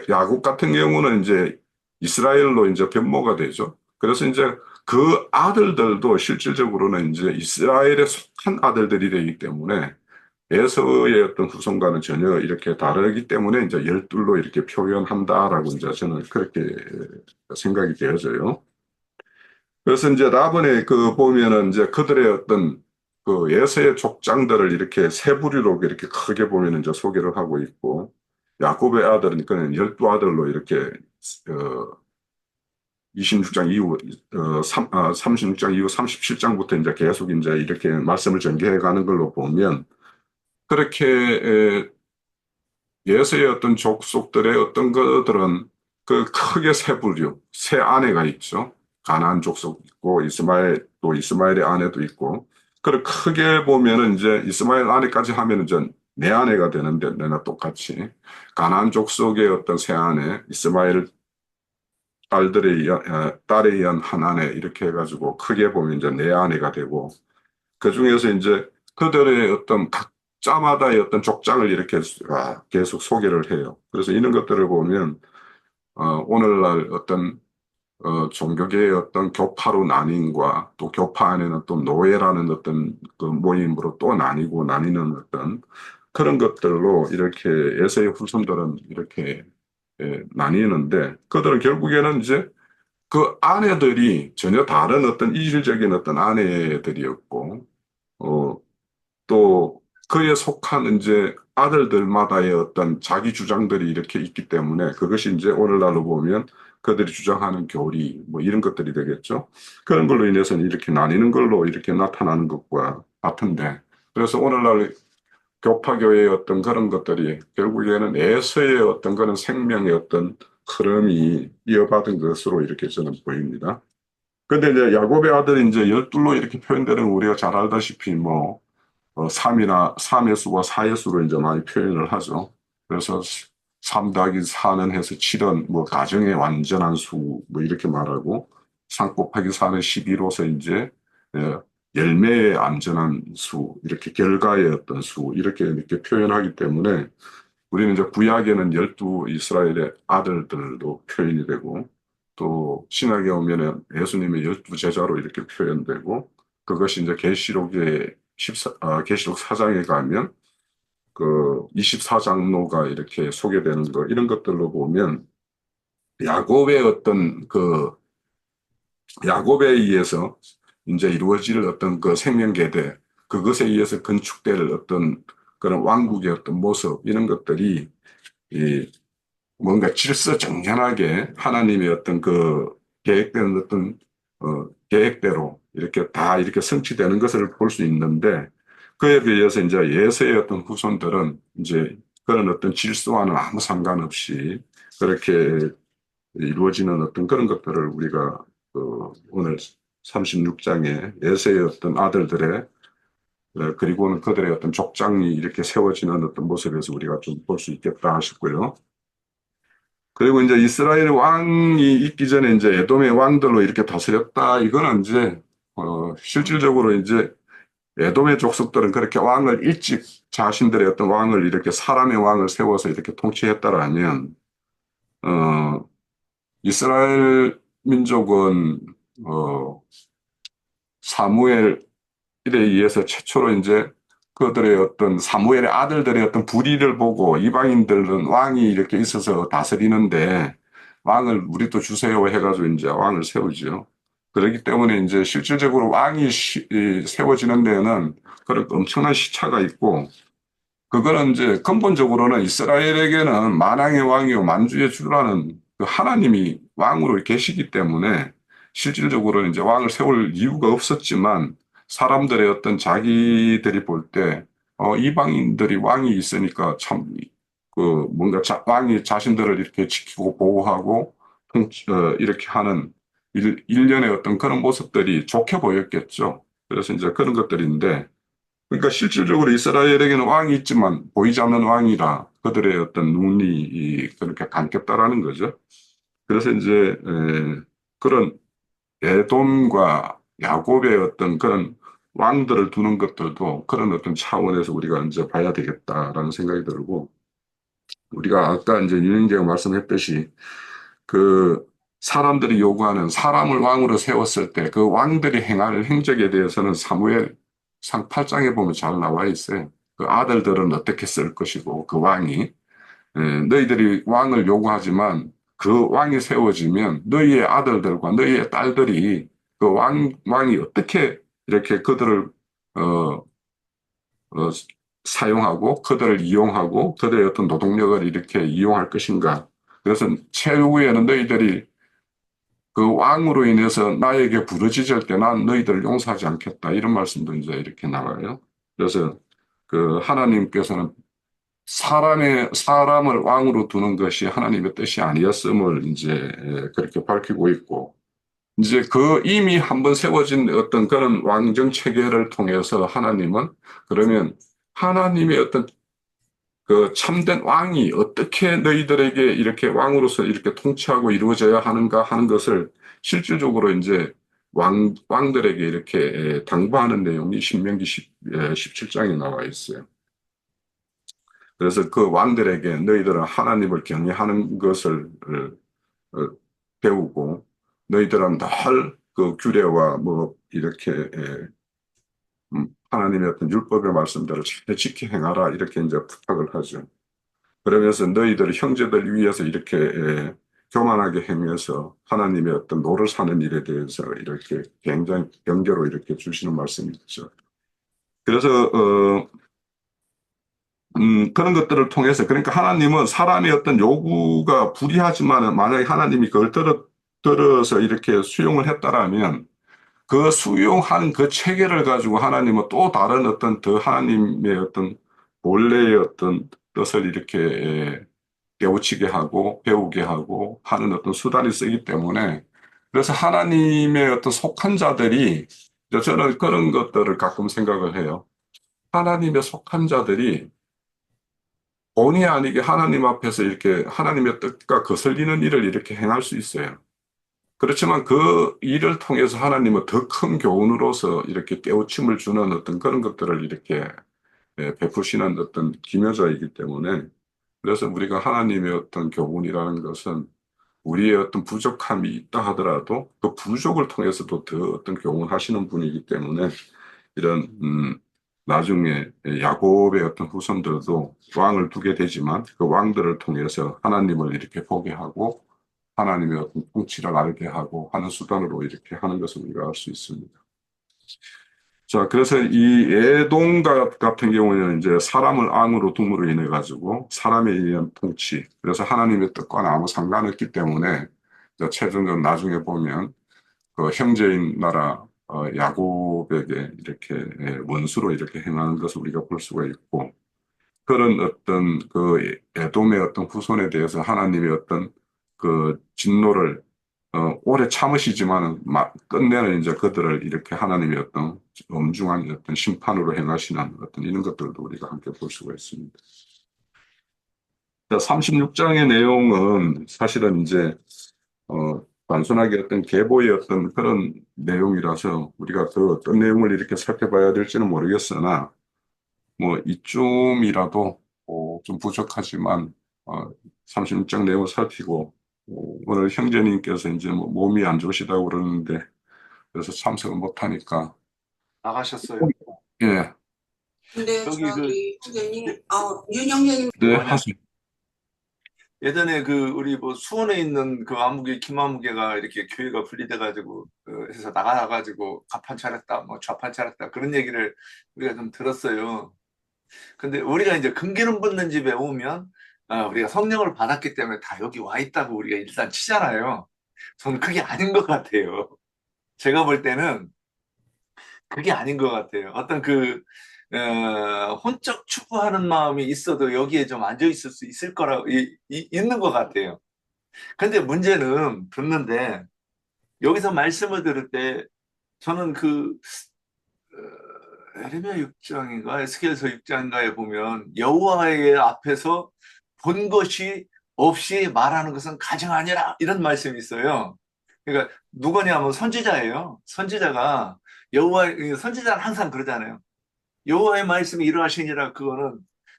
야곱 같은 경우는 이제 이스라엘로 이제 변모가 되죠. 그래서 이제 그 아들들도 실질적으로는 이제 이스라엘에 속한 아들들이 되기 때문에 에서의 어떤 후손과는 전혀 이렇게 다르기 때문에 이제 열둘로 이렇게 표현한다라고 이제 저는 그렇게 생각이 되어져요. 그래서 이제 라반에 그 보면은 이제 그들의 어떤 그 예서의 족장들을 이렇게 세 부류로 이렇게 크게 보면 이제 소개를 하고 있고 야곱의 아들은 그는 12아들로 이렇게 26장 이후 36장 이후 37장부터 이제 계속 이제 이렇게 말씀을 전개해 가는 걸로 보면 그렇게 예서의 어떤 족속들의 어떤 것들은 그 크게 세 부류, 세 아내가 있죠. 가나안 족속 있고 또 이스마엘의 아내도 있고. 그걸 크게 보면은 이제 이스마엘 아내까지 하면은 이제 네 아내가 되는데 내가 똑같이 가나안 족속의 어떤 세 아내, 이스마엘 딸에 의한 한 아내 이렇게 해가지고 크게 보면 이제 네 아내가 되고 그 중에서 이제 그들의 어떤 각자마다의 어떤 족장을 이렇게 계속 소개를 해요. 그래서 이런 것들을 보면 오늘날 어떤 종교계의 어떤 교파로 나뉜과 또 교파 안에는 또 노예라는 어떤 그 모임으로 또 나뉘는 어떤 그런 것들로 이렇게 에서의 후손들은 이렇게 나뉘는데 그들은 결국에는 이제 그 아내들이 전혀 다른 어떤 이질적인 어떤 아내들이었고 또 그에 속한 이제 아들들마다의 어떤 자기 주장들이 이렇게 있기 때문에 그것이 이제 오늘날로 보면 그들이 주장하는 교리 뭐 이런 것들이 되겠죠. 그런 걸로 인해서는 이렇게 나뉘는 걸로 이렇게 나타나는 것과 같은데 그래서 오늘날 교파교회의 어떤 그런 것들이 결국에는 에서의 어떤 그런 생명의 어떤 흐름이 이어받은 것으로 이렇게 저는 보입니다. 근데 이제 야곱의 아들이 이제 열둘로 이렇게 표현되는 거 우리가 잘 알다시피 뭐 3의 수와 4의 수로 이제 많이 표현을 하죠. 그래서 3 더하기 4는 해서 7은 뭐 가정의 완전한 수 뭐 이렇게 말하고 3 곱하기 4는 11로서 이제 열매의 안전한 수, 이렇게 결과의 어떤 수, 이렇게 표현하기 때문에 우리는 이제 구약에는 12 이스라엘의 아들들도 표현이 되고 또 신약에 오면은 예수님의 12 제자로 이렇게 표현되고 그것이 이제 계시록 4장에 가면 그 24장로가 이렇게 소개되는 거 이런 것들로 보면 야곱의 어떤 그 야곱에 의해서 이제 이루어질 어떤 그 생명계대, 그것에 의해서 건축될 어떤 그런 왕국의 어떤 모습, 이런 것들이 이 뭔가 질서정연하게 하나님의 어떤 그 계획되는 어떤 계획대로 이렇게 다 이렇게 성취되는 것을 볼 수 있는데 그에 비해서 이제 예서의 어떤 후손들은 이제 그런 어떤 질서와는 아무 상관없이 그렇게 이루어지는 어떤 그런 것들을 우리가 오늘 36장에 예세의 어떤 아들들의 그리고는 그들의 어떤 족장이 이렇게 세워지는 어떤 모습에서 우리가 좀 볼 수 있겠다 싶고요. 그리고 이제 이스라엘 왕이 있기 전에 이제 에돔의 왕들로 이렇게 다스렸다. 이거는 이제 실질적으로 이제 에돔의 족속들은 그렇게 왕을 일찍 자신들의 어떤 왕을 이렇게 사람의 왕을 세워서 이렇게 통치했다라면 이스라엘 민족은 사무엘에 의해서 최초로 이제 그들의 어떤 사무엘의 아들들의 어떤 불의를 보고 이방인들은 왕이 이렇게 있어서 다스리는데 왕을 우리도 주세요 해가지고 이제 왕을 세우죠. 그렇기 때문에 이제 실질적으로 왕이 세워지는 데에는 그런 엄청난 시차가 있고 그거는 이제 근본적으로는 이스라엘에게는 만왕의 왕이요 만주의 주라는 그 하나님이 왕으로 계시기 때문에 실질적으로는 이제 왕을 세울 이유가 없었지만 사람들의 어떤 자기들이 볼 때, 이방인들이 왕이 있으니까 참, 뭔가 왕이 자신들을 이렇게 지키고 보호하고, 이렇게 하는 일련의 어떤 그런 모습들이 좋게 보였겠죠. 그래서 이제 그런 것들인데, 그러니까 실질적으로 이스라엘에게는 왕이 있지만 보이지 않는 왕이라 그들의 어떤 눈이 그렇게 감겼다라는 거죠. 그래서 이제, 그런 에돔과 야곱의 어떤 그런 왕들을 두는 것들도 그런 어떤 차원에서 우리가 이제 봐야 되겠다라는 생각이 들고, 우리가 아까 이제 윤영재가 말씀했듯이 그 사람들이 요구하는 사람을 왕으로 세웠을 때 그 왕들이 행할 행적에 대해서는 사무엘 상 8장에 보면 잘 나와 있어요. 그 아들들은 어떻게 쓸 것이고 그 왕이 너희들이 왕을 요구하지만 그 왕이 세워지면 너희의 아들들과 너희의 딸들이 그 왕이 어떻게 이렇게 그들을 어, 어, 사용하고 그들을 이용하고 그들의 어떤 노동력을 이렇게 이용할 것인가. 그래서 최후에는 너희들이 그 왕으로 인해서 나에게 부르짖을 때 난 너희들을 용서하지 않겠다. 이런 말씀도 이제 이렇게 나와요. 그래서 그 하나님께서는 사람을 왕으로 두는 것이 하나님의 뜻이 아니었음을 이제 그렇게 밝히고 있고, 이제 그 이미 한번 세워진 어떤 그런 왕정 체계를 통해서 하나님은 그러면 하나님의 어떤 그 참된 왕이 어떻게 너희들에게 이렇게 왕으로서 이렇게 통치하고 이루어져야 하는가 하는 것을 실질적으로 이제 왕들에게 이렇게 당부하는 내용이 신명기 17장에 나와 있어요. 그래서 그 왕들에게 너희들은 하나님을 경외하는 것을 배우고 너희들은 늘 그 규례와 뭐 이렇게 하나님의 어떤 율법의 말씀들을 잘 지켜 행하라 이렇게 이제 부탁을 하죠. 그러면서 너희들 형제들 위해서 이렇게 교만하게 행해서 하나님의 어떤 노를 사는 일에 대해서 이렇게 굉장히 경계로 이렇게 주시는 말씀이 있죠. 그래서 그런 것들을 통해서 그러니까 하나님은 사람의 어떤 요구가 불이하지만 만약에 하나님이 그걸 들어서 이렇게 수용을 했다라면 그 수용한 그 체계를 가지고 하나님은 또 다른 어떤 더 하나님의 어떤 본래의 어떤 뜻을 이렇게 깨우치게 하고 배우게 하고 하는 어떤 수단이 쓰기 때문에 그래서 하나님의 어떤 속한 자들이 저는 그런 것들을 가끔 생각을 해요. 하나님의 속한 자들이 본의 아니게 하나님 앞에서 이렇게 하나님의 뜻과 거슬리는 일을 이렇게 행할 수 있어요. 그렇지만 그 일을 통해서 하나님은 더 큰 교훈으로서 이렇게 깨우침을 주는 어떤 그런 것들을 이렇게 베푸시는 어떤 기묘자이기 때문에 그래서 우리가 하나님의 어떤 교훈이라는 것은 우리의 어떤 부족함이 있다 하더라도 그 부족을 통해서도 더 어떤 교훈하시는 분이기 때문에 이런 나중에 야곱의 어떤 후손들도 왕을 두게 되지만 그 왕들을 통해서 하나님을 이렇게 보게 하고 하나님의 어떤 통치를 알게 하고 하는 수단으로 이렇게 하는 것을 우리가 알 수 있습니다. 자, 그래서 이 에돔 같은 경우에는 이제 사람을 왕으로 둠으로 인해 가지고 사람에 의한 통치, 그래서 하나님의 뜻과는 아무 상관없기 때문에 이제 최종적으로 나중에 보면 그 형제인 나라 야곱에게 이렇게 원수로 이렇게 행하는 것을 우리가 볼 수가 있고 그런 어떤 그 에돔의 어떤 후손에 대해서 하나님의 어떤 그 진노를 오래 참으시지만 끝내는 이제 그들을 이렇게 하나님의 어떤 엄중한 어떤 심판으로 행하시는 어떤 이런 것들도 우리가 함께 볼 수가 있습니다. 36장의 내용은 사실은 이제 단순하게 어떤 계보의 어떤 그런 내용이라서 우리가 더 어떤 내용을 이렇게 살펴봐야 될지는 모르겠으나 뭐 이쯤이라도 좀 부족하지만 36장 내용을 살피고 오늘 형제님께서 이제 뭐 몸이 안 좋으시다고 그러는데 그래서 참석을 못하니까 나가셨어요. 예, 근데 여기 그 저기 선생님, 윤영현님 네 뭐냐? 하세요. 예전에 그 우리 뭐 수원에 있는 그 아무개 김아무개가 이렇게 교회가 분리돼 가지고 해서 나가가지고 가판 차렸다 뭐 좌판 차렸다 그런 얘기를 우리가 좀 들었어요. 근데 우리가 이제 금기름 붓는 집에 오면 우리가 성령을 받았기 때문에 다 여기 와 있다고 우리가 일단 치잖아요. 저는 그게 아닌 것 같아요. 제가 볼 때는 그게 아닌 것 같아요. 어떤 혼적 추구하는 마음이 있어도 여기에 좀 앉아 있을 수 있을 거라고, 있는 것 같아요. 근데 문제는 듣는데, 여기서 말씀을 들을 때, 저는 에레미야 6장인가, 에스겔서 6장인가에 보면, 여호와의 앞에서 본 것이 없이 말하는 것은 가증 아니라, 이런 말씀이 있어요. 그러니까, 누구냐면 선지자예요. 선지자는 항상 그러잖아요. 여호와의 말씀이 이러하시니라 그거는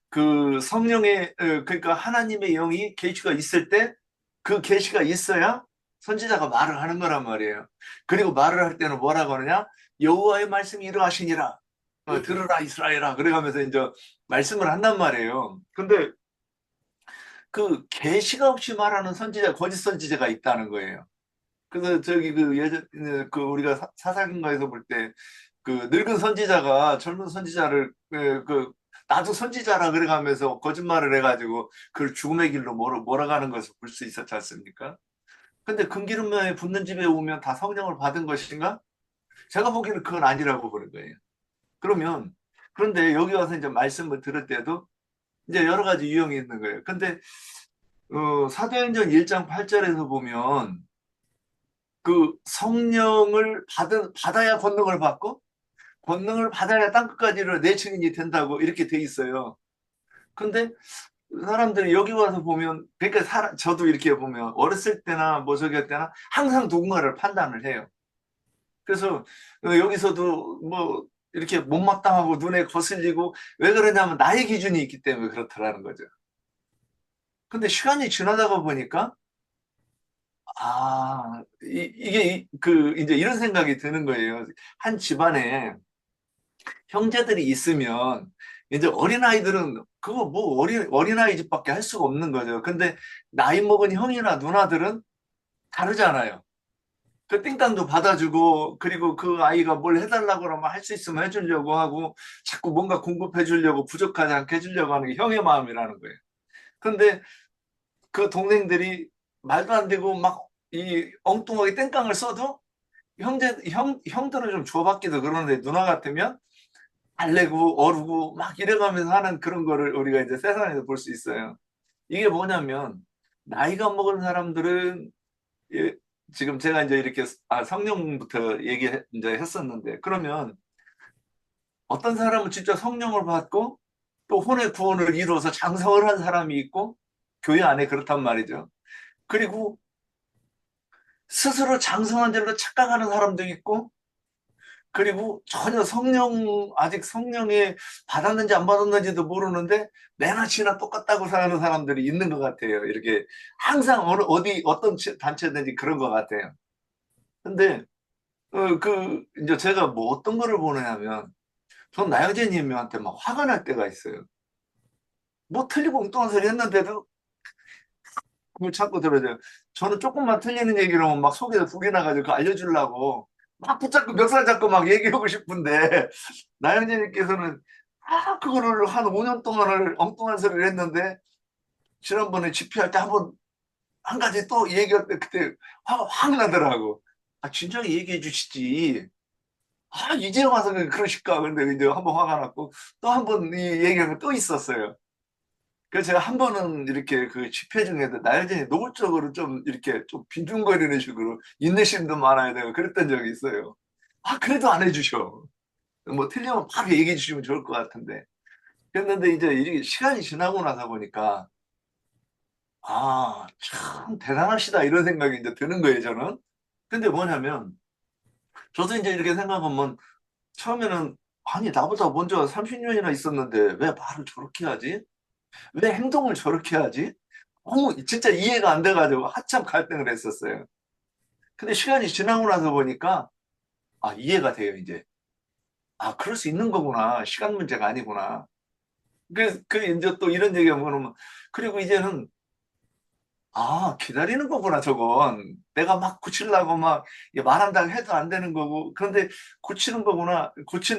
그 성령의 그러니까 하나님의 영이 계시가 있을 때 그 계시가 있어야 선지자가 말을 하는 거란 말이에요. 그리고 말을 할 때는 뭐라고 하느냐? 여호와의 말씀이 이러하시니라 들으라 이스라엘아 그래가면서 이제 말씀을 한단 말이에요. 근데 그 계시가 없이 말하는 선지자 거짓 선지자가 있다는 거예요. 그래서 저기 그 예전 그 우리가 사사기인가에서 볼 때 그 늙은 선지자가 젊은 선지자를 나도 선지자라 그래가면서 거짓말을 해가지고 그걸 죽음의 길로 몰아가는 것을 볼 수 있었지 않습니까? 근데 금기름에 붓는 집에 오면 다 성령을 받은 것인가? 제가 보기에는 그건 아니라고 보는 거예요. 그런데 여기 와서 이제 말씀을 들을 때도 이제 여러 가지 유형이 있는 거예요. 근데 사도행전 1장 8절에서 보면 그 성령을 받아야 권능을 받고 권능을 받아야 땅끝까지를 내 증인이 된다고 이렇게 돼 있어요. 근데 사람들이 여기 와서 보면 그러니까 저도 이렇게 보면 어렸을 때나 뭐 저기 할 때나 항상 누군가를 판단을 해요. 그래서 여기서도 뭐 이렇게 못마땅하고 눈에 거슬리고 왜 그러냐면 나의 기준이 있기 때문에 그렇다라는 거죠. 근데 시간이 지나다가 보니까 이게 이제 이런 생각이 드는 거예요. 한 집안에 형제들이 있으면 이제 어린아이들은 그거 뭐 어린아이 집밖에 할 수가 없는 거죠. 근데 나이 먹은 형이나 누나들은 다르잖아요. 그 띵땅도 받아주고 그리고 그 아이가 뭘 해달라고 그러면 할 수 있으면 해주려고 하고 자꾸 뭔가 공급해 주려고 부족하지 않게 해주려고 하는 게 형의 마음이라는 거예요. 근데 그 동생들이 말도 안 되고 막 이 엉뚱하게 땡깡을 써도 형들은 좀 줘받기도 그러는데 누나 같으면 달래고 어르고 막 이래가면서 하는 그런 거를 우리가 이제 세상에서 볼 수 있어요. 이게 뭐냐면 나이가 먹은 사람들은 지금 제가 이제 이렇게 성령부터 이제 했었는데 그러면 어떤 사람은 진짜 성령을 받고 또 혼의 구원을 이루어서 장성을 한 사람이 있고 교회 안에 그렇단 말이죠. 그리고 스스로 장성한 줄로 착각하는 사람도 있고, 그리고 전혀 아직 성령이 받았는지 안 받았는지도 모르는데 매너치나 똑같다고 사는 사람들이 있는 것 같아요. 이렇게 항상 어떤 단체든지 그런 것 같아요. 근데, 이제 제가 뭐 어떤 거를 보느냐면, 전 나영재님한테 막 화가 날 때가 있어요. 뭐 틀리고 엉뚱한 소리 했는데도 그걸 참고 들어줘요. 저는 조금만 틀리는 얘기를 하면 막 속에서 불이 나가지고 그거 알려주려고 막 붙잡고 멱살 잡고 막 얘기하고 싶은데 나영재님께서는 그거를 한 5년 동안을 엉뚱한 소리를 했는데 지난번에 집회할 때 한 가지 또 얘기할 때 그때 화가 확 나더라고. 진작에 얘기해 주시지. 이제 와서 그러실까. 근데 이제 한번 화가 났고 또 한 번 이 얘기가 또 있었어요. 그래서 제가 한 번은 이렇게 그 집회 중에도 나여전히 노골적으로 좀 이렇게 좀 빈둥거리는 식으로 인내심도 많아야 되고 그랬던 적이 있어요. 그래도 안 해주셔. 뭐 틀리면 바로 얘기해 주시면 좋을 것 같은데. 그랬는데 이제 이게 시간이 지나고 나서 보니까 참 대단하시다 이런 생각이 이제 드는 거예요, 저는. 근데 뭐냐면 저도 이제 이렇게 생각하면 처음에는 나보다 먼저 30년이나 있었는데 왜 말을 저렇게 하지? 왜 행동을 저렇게 하지? 진짜 이해가 안 돼가지고 한참 갈등을 했었어요. 근데 시간이 지나고 나서 보니까 이해가 돼요, 이제. 그럴 수 있는 거구나. 시간 문제가 아니구나. 이제 또 이런 얘기하면 그리고 이제는 기다리는 거구나, 저건. 내가 막 고치려고 막 말한다고 해도 안 되는 거고. 그런데 고치는 거구나.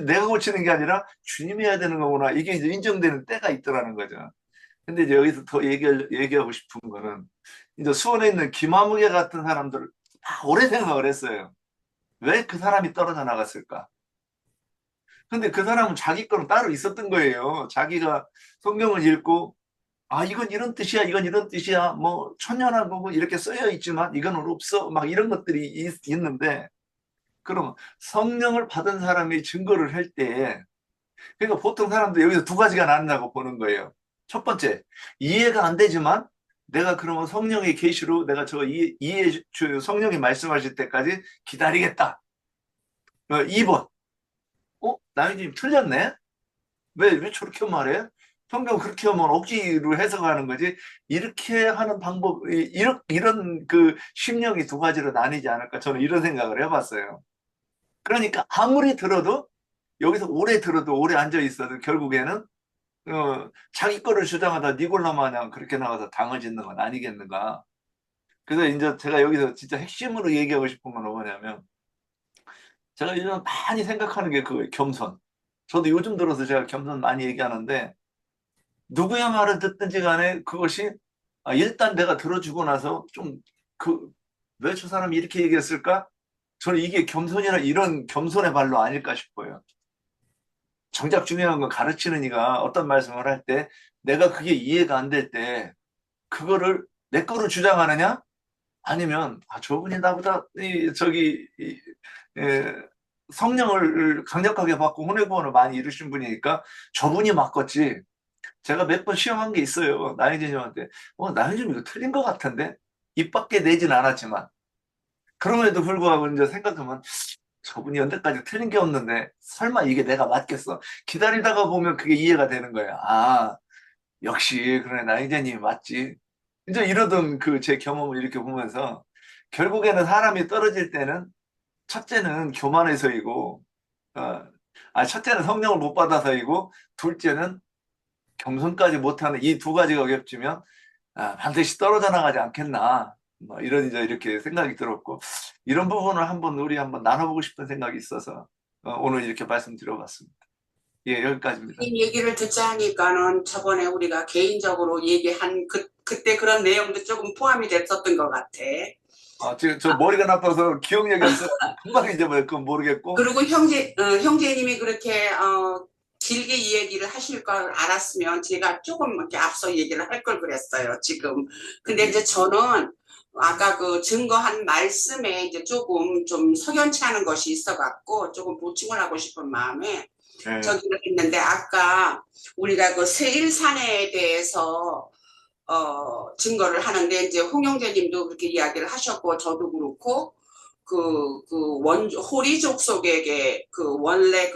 내가 고치는 게 아니라 주님이 해야 되는 거구나. 이게 이제 인정되는 때가 있더라는 거죠. 근데 이제 여기서 더 얘기하고 싶은 거는 이제 수원에 있는 김아무개 같은 사람들 오래 생각을 했어요. 왜 그 사람이 떨어져 나갔을까? 근데 그 사람은 자기 거는 따로 있었던 거예요. 자기가 성경을 읽고 이건 이런 뜻이야, 이건 이런 뜻이야, 뭐 천년하고 이렇게 쓰여 있지만 이건 없어, 막 이런 것들이 있는데 그럼 성령을 받은 사람이 증거를 할 때 그러니까 보통 사람들 여기서 두 가지가 나눈다고 보는 거예요. 첫 번째, 이해가 안 되지만 내가 그러면 성령의 계시로 내가 성령이 말씀하실 때까지 기다리겠다. 2번, 나연님 틀렸네? 왜 저렇게 말해? 성경 그렇게 하면 억지로 해석하는 거지. 이렇게 하는 방법, 이런 그 심령이 두 가지로 나뉘지 않을까. 저는 이런 생각을 해봤어요. 그러니까 아무리 들어도 여기서 오래 들어도 오래 앉아 있어도 결국에는 자기 거를 주장하다 니골라 마냥 그렇게 나가서 당을 짓는 건 아니겠는가. 그래서 이제 제가 여기서 진짜 핵심으로 얘기하고 싶은 건 뭐냐면 제가 요즘 많이 생각하는 게 그거예요. 겸손. 저도 요즘 들어서 제가 겸손 많이 얘기하는데 누구의 말을 듣든지 간에 그것이 일단 내가 들어주고 나서 왜 저 사람이 이렇게 얘기했을까? 저는 이게 겸손이라 이런 겸손의 발로 아닐까 싶어요. 정작 중요한 건 가르치는 이가 어떤 말씀을 할 때 내가 그게 이해가 안 될 때 그거를 내 거로 주장하느냐? 아니면 저분이 나보다 성령을 강력하게 받고 혼외구원을 많이 이루신 분이니까 저분이 맞겠지. 제가 몇 번 시험한 게 있어요. 나영진님한테. 나영진 이거 틀린 것 같은데? 입 밖에 내진 않았지만. 그럼에도 불구하고 이제 생각하면 저분이 연대까지 틀린 게 없는데 설마 이게 내가 맞겠어? 기다리다가 보면 그게 이해가 되는 거예요. 역시 그래 나영재님이 맞지. 이제 이러던 제 경험을 이렇게 보면서 결국에는 사람이 떨어질 때는 첫째는 교만해서이고 첫째는 성령을 못 받아서이고 둘째는 겸손까지 못하는 이 두 가지가 겹치면 반드시 떨어져 나가지 않겠나. 뭐 이렇게 생각이 들었고 이런 부분을 우리 한번 나눠보고 싶은 생각이 있어서 오늘 이렇게 말씀드려봤습니다. 예, 여기까지입니다. 이 얘기를 듣자 하니까는 저번에 우리가 개인적으로 얘기한 그때 그런 내용도 조금 포함이 됐었던 것 같아. 지금 저 머리가 나빠서 기억력이 없어서 금방 잊어버려. 그건 모르겠고. 그리고 형제님이 그렇게 길게 이 얘기를 하실 걸 알았으면 제가 조금 이렇게 앞서 얘기를 할 걸 그랬어요, 지금. 근데 이제 저는 아까 그 증거한 말씀에 이제 조금 좀 석연치 않은 것이 있어갖고 조금 보충을 하고 싶은 마음에 저기를 했는데 아까 우리가 그 세일산에 대해서 증거를 하는데 이제 홍영재님도 그렇게 이야기를 하셨고 저도 그렇고 호리족 속에게 원래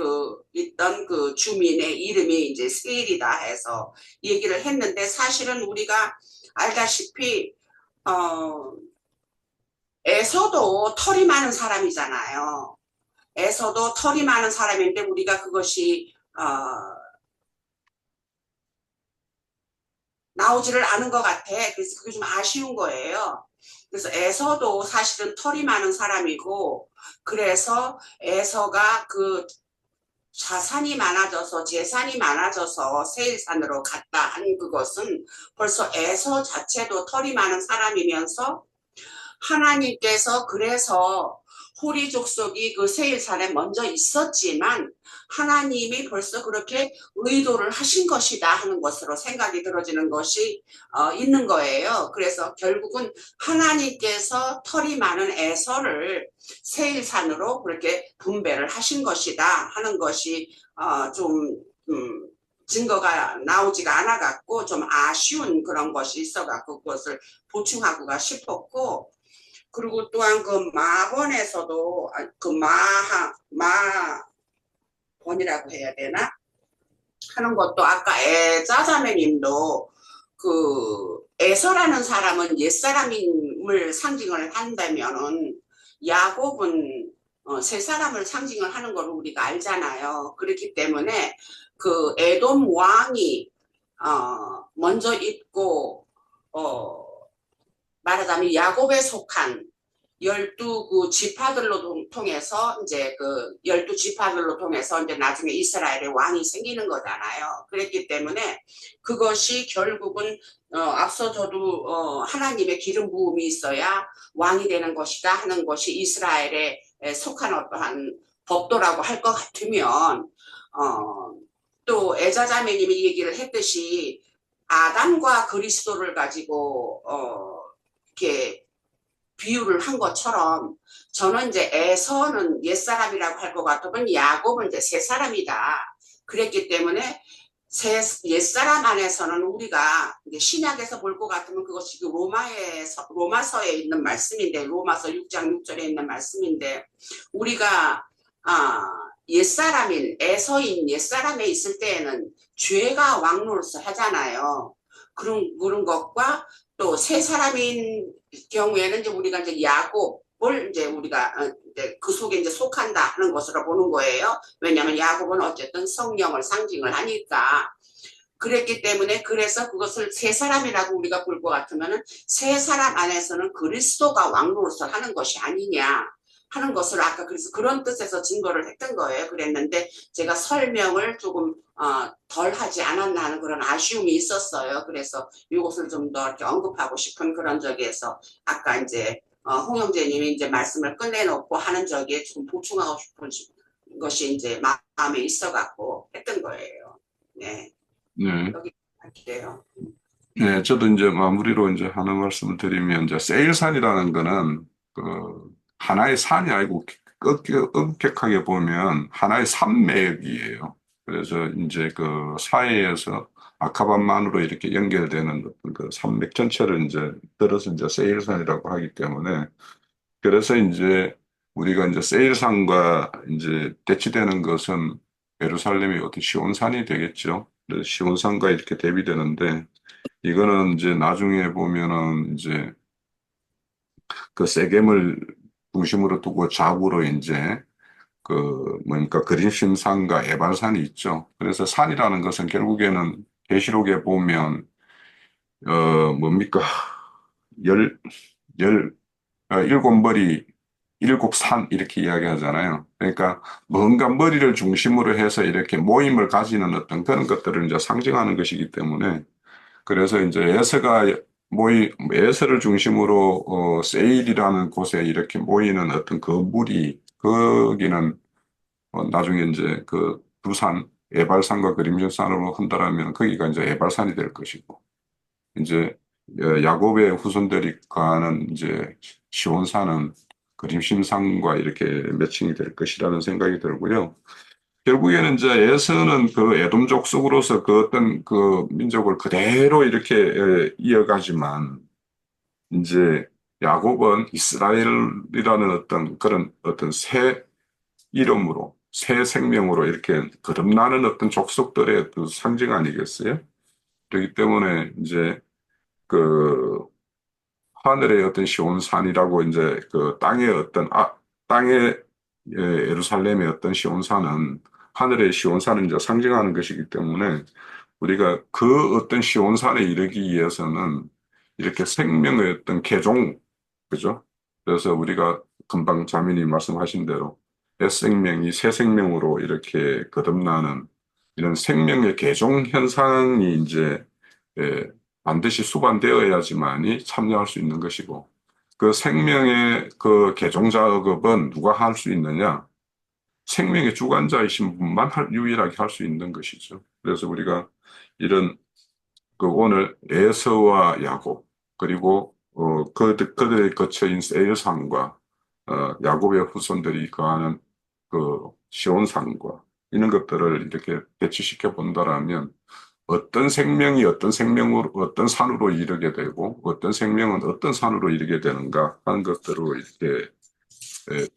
있던 주민의 이름이 이제 세일이다 해서 얘기를 했는데 사실은 우리가 알다시피 에서도 털이 많은 사람이잖아요. 에서도 털이 많은 사람인데 우리가 그것이 나오지를 않은 것 같아. 그래서 그게 좀 아쉬운 거예요. 그래서 에서도 사실은 털이 많은 사람이고 그래서 에서가 자산이 많아져서 재산이 많아져서 세일산으로 갔다 한 그것은 벌써 에서 자체도 털이 많은 사람이면서 하나님께서 그래서 호리 족속이 세일산에 먼저 있었지만 하나님이 벌써 그렇게 의도를 하신 것이다 하는 것으로 생각이 들어지는 것이 있는 거예요. 그래서 결국은 하나님께서 털이 많은 에서를 세일산으로 그렇게 분배를 하신 것이다 하는 것이 좀 증거가 나오지가 않아 갖고 좀 아쉬운 그런 것이 있어 갖고 그것을 보충하고가 싶었고 그리고 또한 마본에서도 마본이라고 해야 되나? 하는 것도 아까 짜자매님도 에서라는 사람은 옛사람임을 상징을 한다면은 야곱은 새 사람을 상징을 하는 걸 우리가 알잖아요. 그렇기 때문에 에돔 왕이 먼저 있고 말하자면 야곱에 속한 12지파들로 통해서 이제 12지파들로 통해서 이제 나중에 이스라엘의 왕이 생기는 거잖아요. 그랬기 때문에 그것이 결국은 앞서 저도 하나님의 기름 부음이 있어야 왕이 되는 것이다 하는 것이 이스라엘에 속한 어떠한 법도라고 할 것 같으면 또 애자자매님이 얘기를 했듯이 아담과 그리스도를 가지고 이렇게 비유를 한 것처럼 저는 이제 에서는 옛사람이라고 할 것 같으면 야곱은 이제 새사람이다. 그랬기 때문에 옛사람 안에서는 우리가 이제 신약에서 볼 것 같으면 그것이 로마서에 있는 말씀인데 로마서 6장 6절에 있는 말씀인데 우리가 옛사람인 에서인 옛사람에 있을 때에는 죄가 왕노릇을 하잖아요. 그런 것과 또 새 사람인 경우에는 이제 우리가 이제 야곱을 이제 우리가 이제 그 속에 이제 속한다 하는 것으로 보는 거예요. 왜냐하면 야곱은 어쨌든 성령을 상징을 하니까. 그랬기 때문에 그래서 그것을 새 사람이라고 우리가 볼 것 같으면은 새 사람 안에서는 그리스도가 왕노릇을 하는 것이 아니냐 하는 것을 아까 그래서 그런 뜻에서 증거를 했던 거예요. 그랬는데 제가 설명을 조금 덜 하지 않았나 하는 그런 아쉬움이 있었어요. 그래서 이것을 좀 더 이렇게 언급하고 싶은 그런 적에서 아까 이제 홍영재님이 이제 말씀을 끝내놓고 하는 적에 좀 보충하고 싶은 것이 이제 마음에 있어갖고 했던 거예요. 네. 네. 여기 할게요. 네, 저도 이제 마무리로 이제 하나 말씀을 드리면, 이제 세일산이라는 거는, 하나의 산이 아니고, 엄격하게 보면, 하나의 산맥이에요. 그래서 이제 사이에서 아카반만으로 이렇게 연결되는 어떤 산맥 전체를 이제 들어서 이제 세일산이라고 하기 때문에, 그래서 이제 우리가 이제 세일산과 이제 대치되는 것은 예루살렘이 어떤 시온산이 되겠죠. 그래서 시온산과 이렇게 대비되는데, 이거는 이제 나중에 보면은 이제 세겜을 중심으로 두고 좌우로 이제 뭡니까 그린심산과 에발산이 있죠. 그래서 산이라는 것은 결국에는 계시록에 보면 뭡니까 일곱 머리 일곱 산 이렇게 이야기하잖아요. 그러니까 뭔가 머리를 중심으로 해서 이렇게 모임을 가지는 어떤 그런 것들을 이제 상징하는 것이기 때문에 그래서 이제 에서를 중심으로 세일이라는 곳에 이렇게 모이는 어떤 건물이 거기는 나중에 이제 두 산, 에발산과 그림심산으로 한다라면 거기가 이제 에발산이 될 것이고 이제 야곱의 후손들이 가는 이제 시온산은 그림심산과 이렇게 매칭이 될 것이라는 생각이 들고요. 결국에는 이제 에서는 그 에돔 족속으로서 그 어떤 그 민족을 그대로 이렇게 이어가지만 이제 야곱은 이스라엘이라는 어떤 그런 어떤 새 이름으로 새 생명으로 이렇게 거듭나는 어떤 족속들의 그 상징 아니겠어요? 그렇기 때문에 이제 그 하늘의 어떤 시온산이라고 이제 그 땅의 어떤 땅의 예루살렘의 어떤 시온산은 하늘의 시온산을 이제 상징하는 것이기 때문에 우리가 그 어떤 시온산에 이르기 위해서는 이렇게 생명의 어떤 개종, 그죠? 그래서 우리가 금방 자매님 말씀하신 대로 옛 생명이 새 생명으로 이렇게 거듭나는 이런 생명의 개종 현상이 이제 예, 반드시 수반되어야지만이 참여할 수 있는 것이고 그 생명의 그 개종 작업은 누가 할 수 있느냐? 생명의 주관자이신 분만 유일하게 할 수 있는 것이죠. 그래서 우리가 이런 그 오늘 에서와 야곱 그리고 그들의 거처인 세일산과 야곱의 후손들이 거하는 그 시온산과 이런 것들을 이렇게 배치시켜 본다라면 어떤 생명이 어떤 생명으로 어떤 산으로 이르게 되고 어떤 생명은 어떤 산으로 이르게 되는가 하는 것들을 이렇게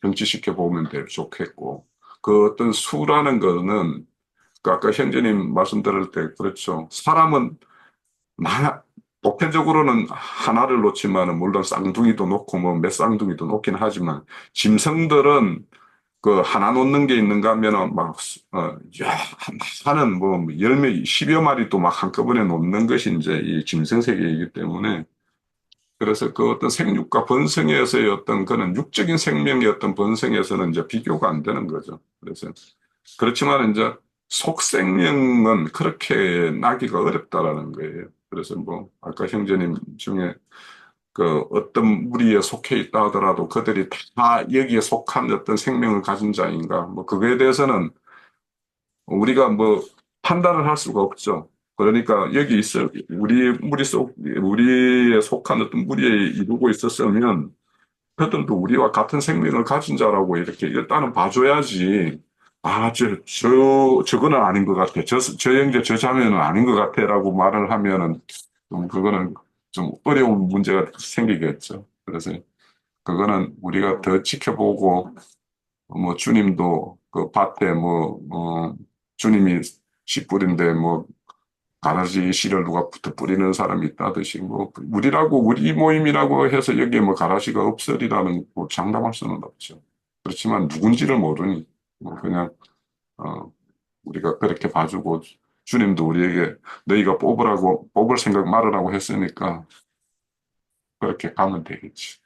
병치시켜 보면 될 좋겠고 그 어떤 수라는 거는 그 아까 현재님 말씀 들을 때 그렇죠. 사람은 보편적으로는 하나를 놓지만은 물론 쌍둥이도 놓고 뭐 몇 쌍둥이도 놓긴 하지만 짐승들은 그 하나 놓는 게 있는가 하면은 막 야, 하는 뭐 열매 10여 마리도 막 한꺼번에 놓는 것이 이제 이 짐승 세계이기 때문에 그래서 그 어떤 생육과 번성에서의 어떤 그런 육적인 생명의 어떤 번성에서는 이제 비교가 안 되는 거죠. 그래서 그렇지만 이제 속생명은 그렇게 나기가 어렵다라는 거예요. 그래서 뭐 아까 형제님 중에 그 어떤 무리에 속해 있다 하더라도 그들이 다 여기에 속한 어떤 생명을 가진 자인가 뭐 그거에 대해서는 우리가 뭐 판단을 할 수가 없죠. 그러니까 여기 있어 우리 무리 속 우리에 속한 어떤 무리에 이루고 있었으면 그들도 우리와 같은 생명을 가진 자라고 이렇게 일단은 봐줘야지. 아, 저거는 아닌 것 같아. 저 형제, 저 자매는 아닌 것 같아. 라고 말을 하면은 좀 그거는 좀 어려운 문제가 생기겠죠. 그래서 그거는 우리가 더 지켜보고 뭐 주님도 그 밭에 주님이 씨 뿌린데 뭐 가라지 씨를 누가 붙어 뿌리는 사람이 있다듯이 뭐 우리 모임이라고 해서 여기에 뭐 가라지가 없으리라는 뭐 장담할 수는 없죠. 그렇지만 누군지를 모르니 뭐 그냥 우리가 그렇게 봐주고 주님도 우리에게 너희가 뽑을 생각 말으라고 했으니까 그렇게 가면 되겠지.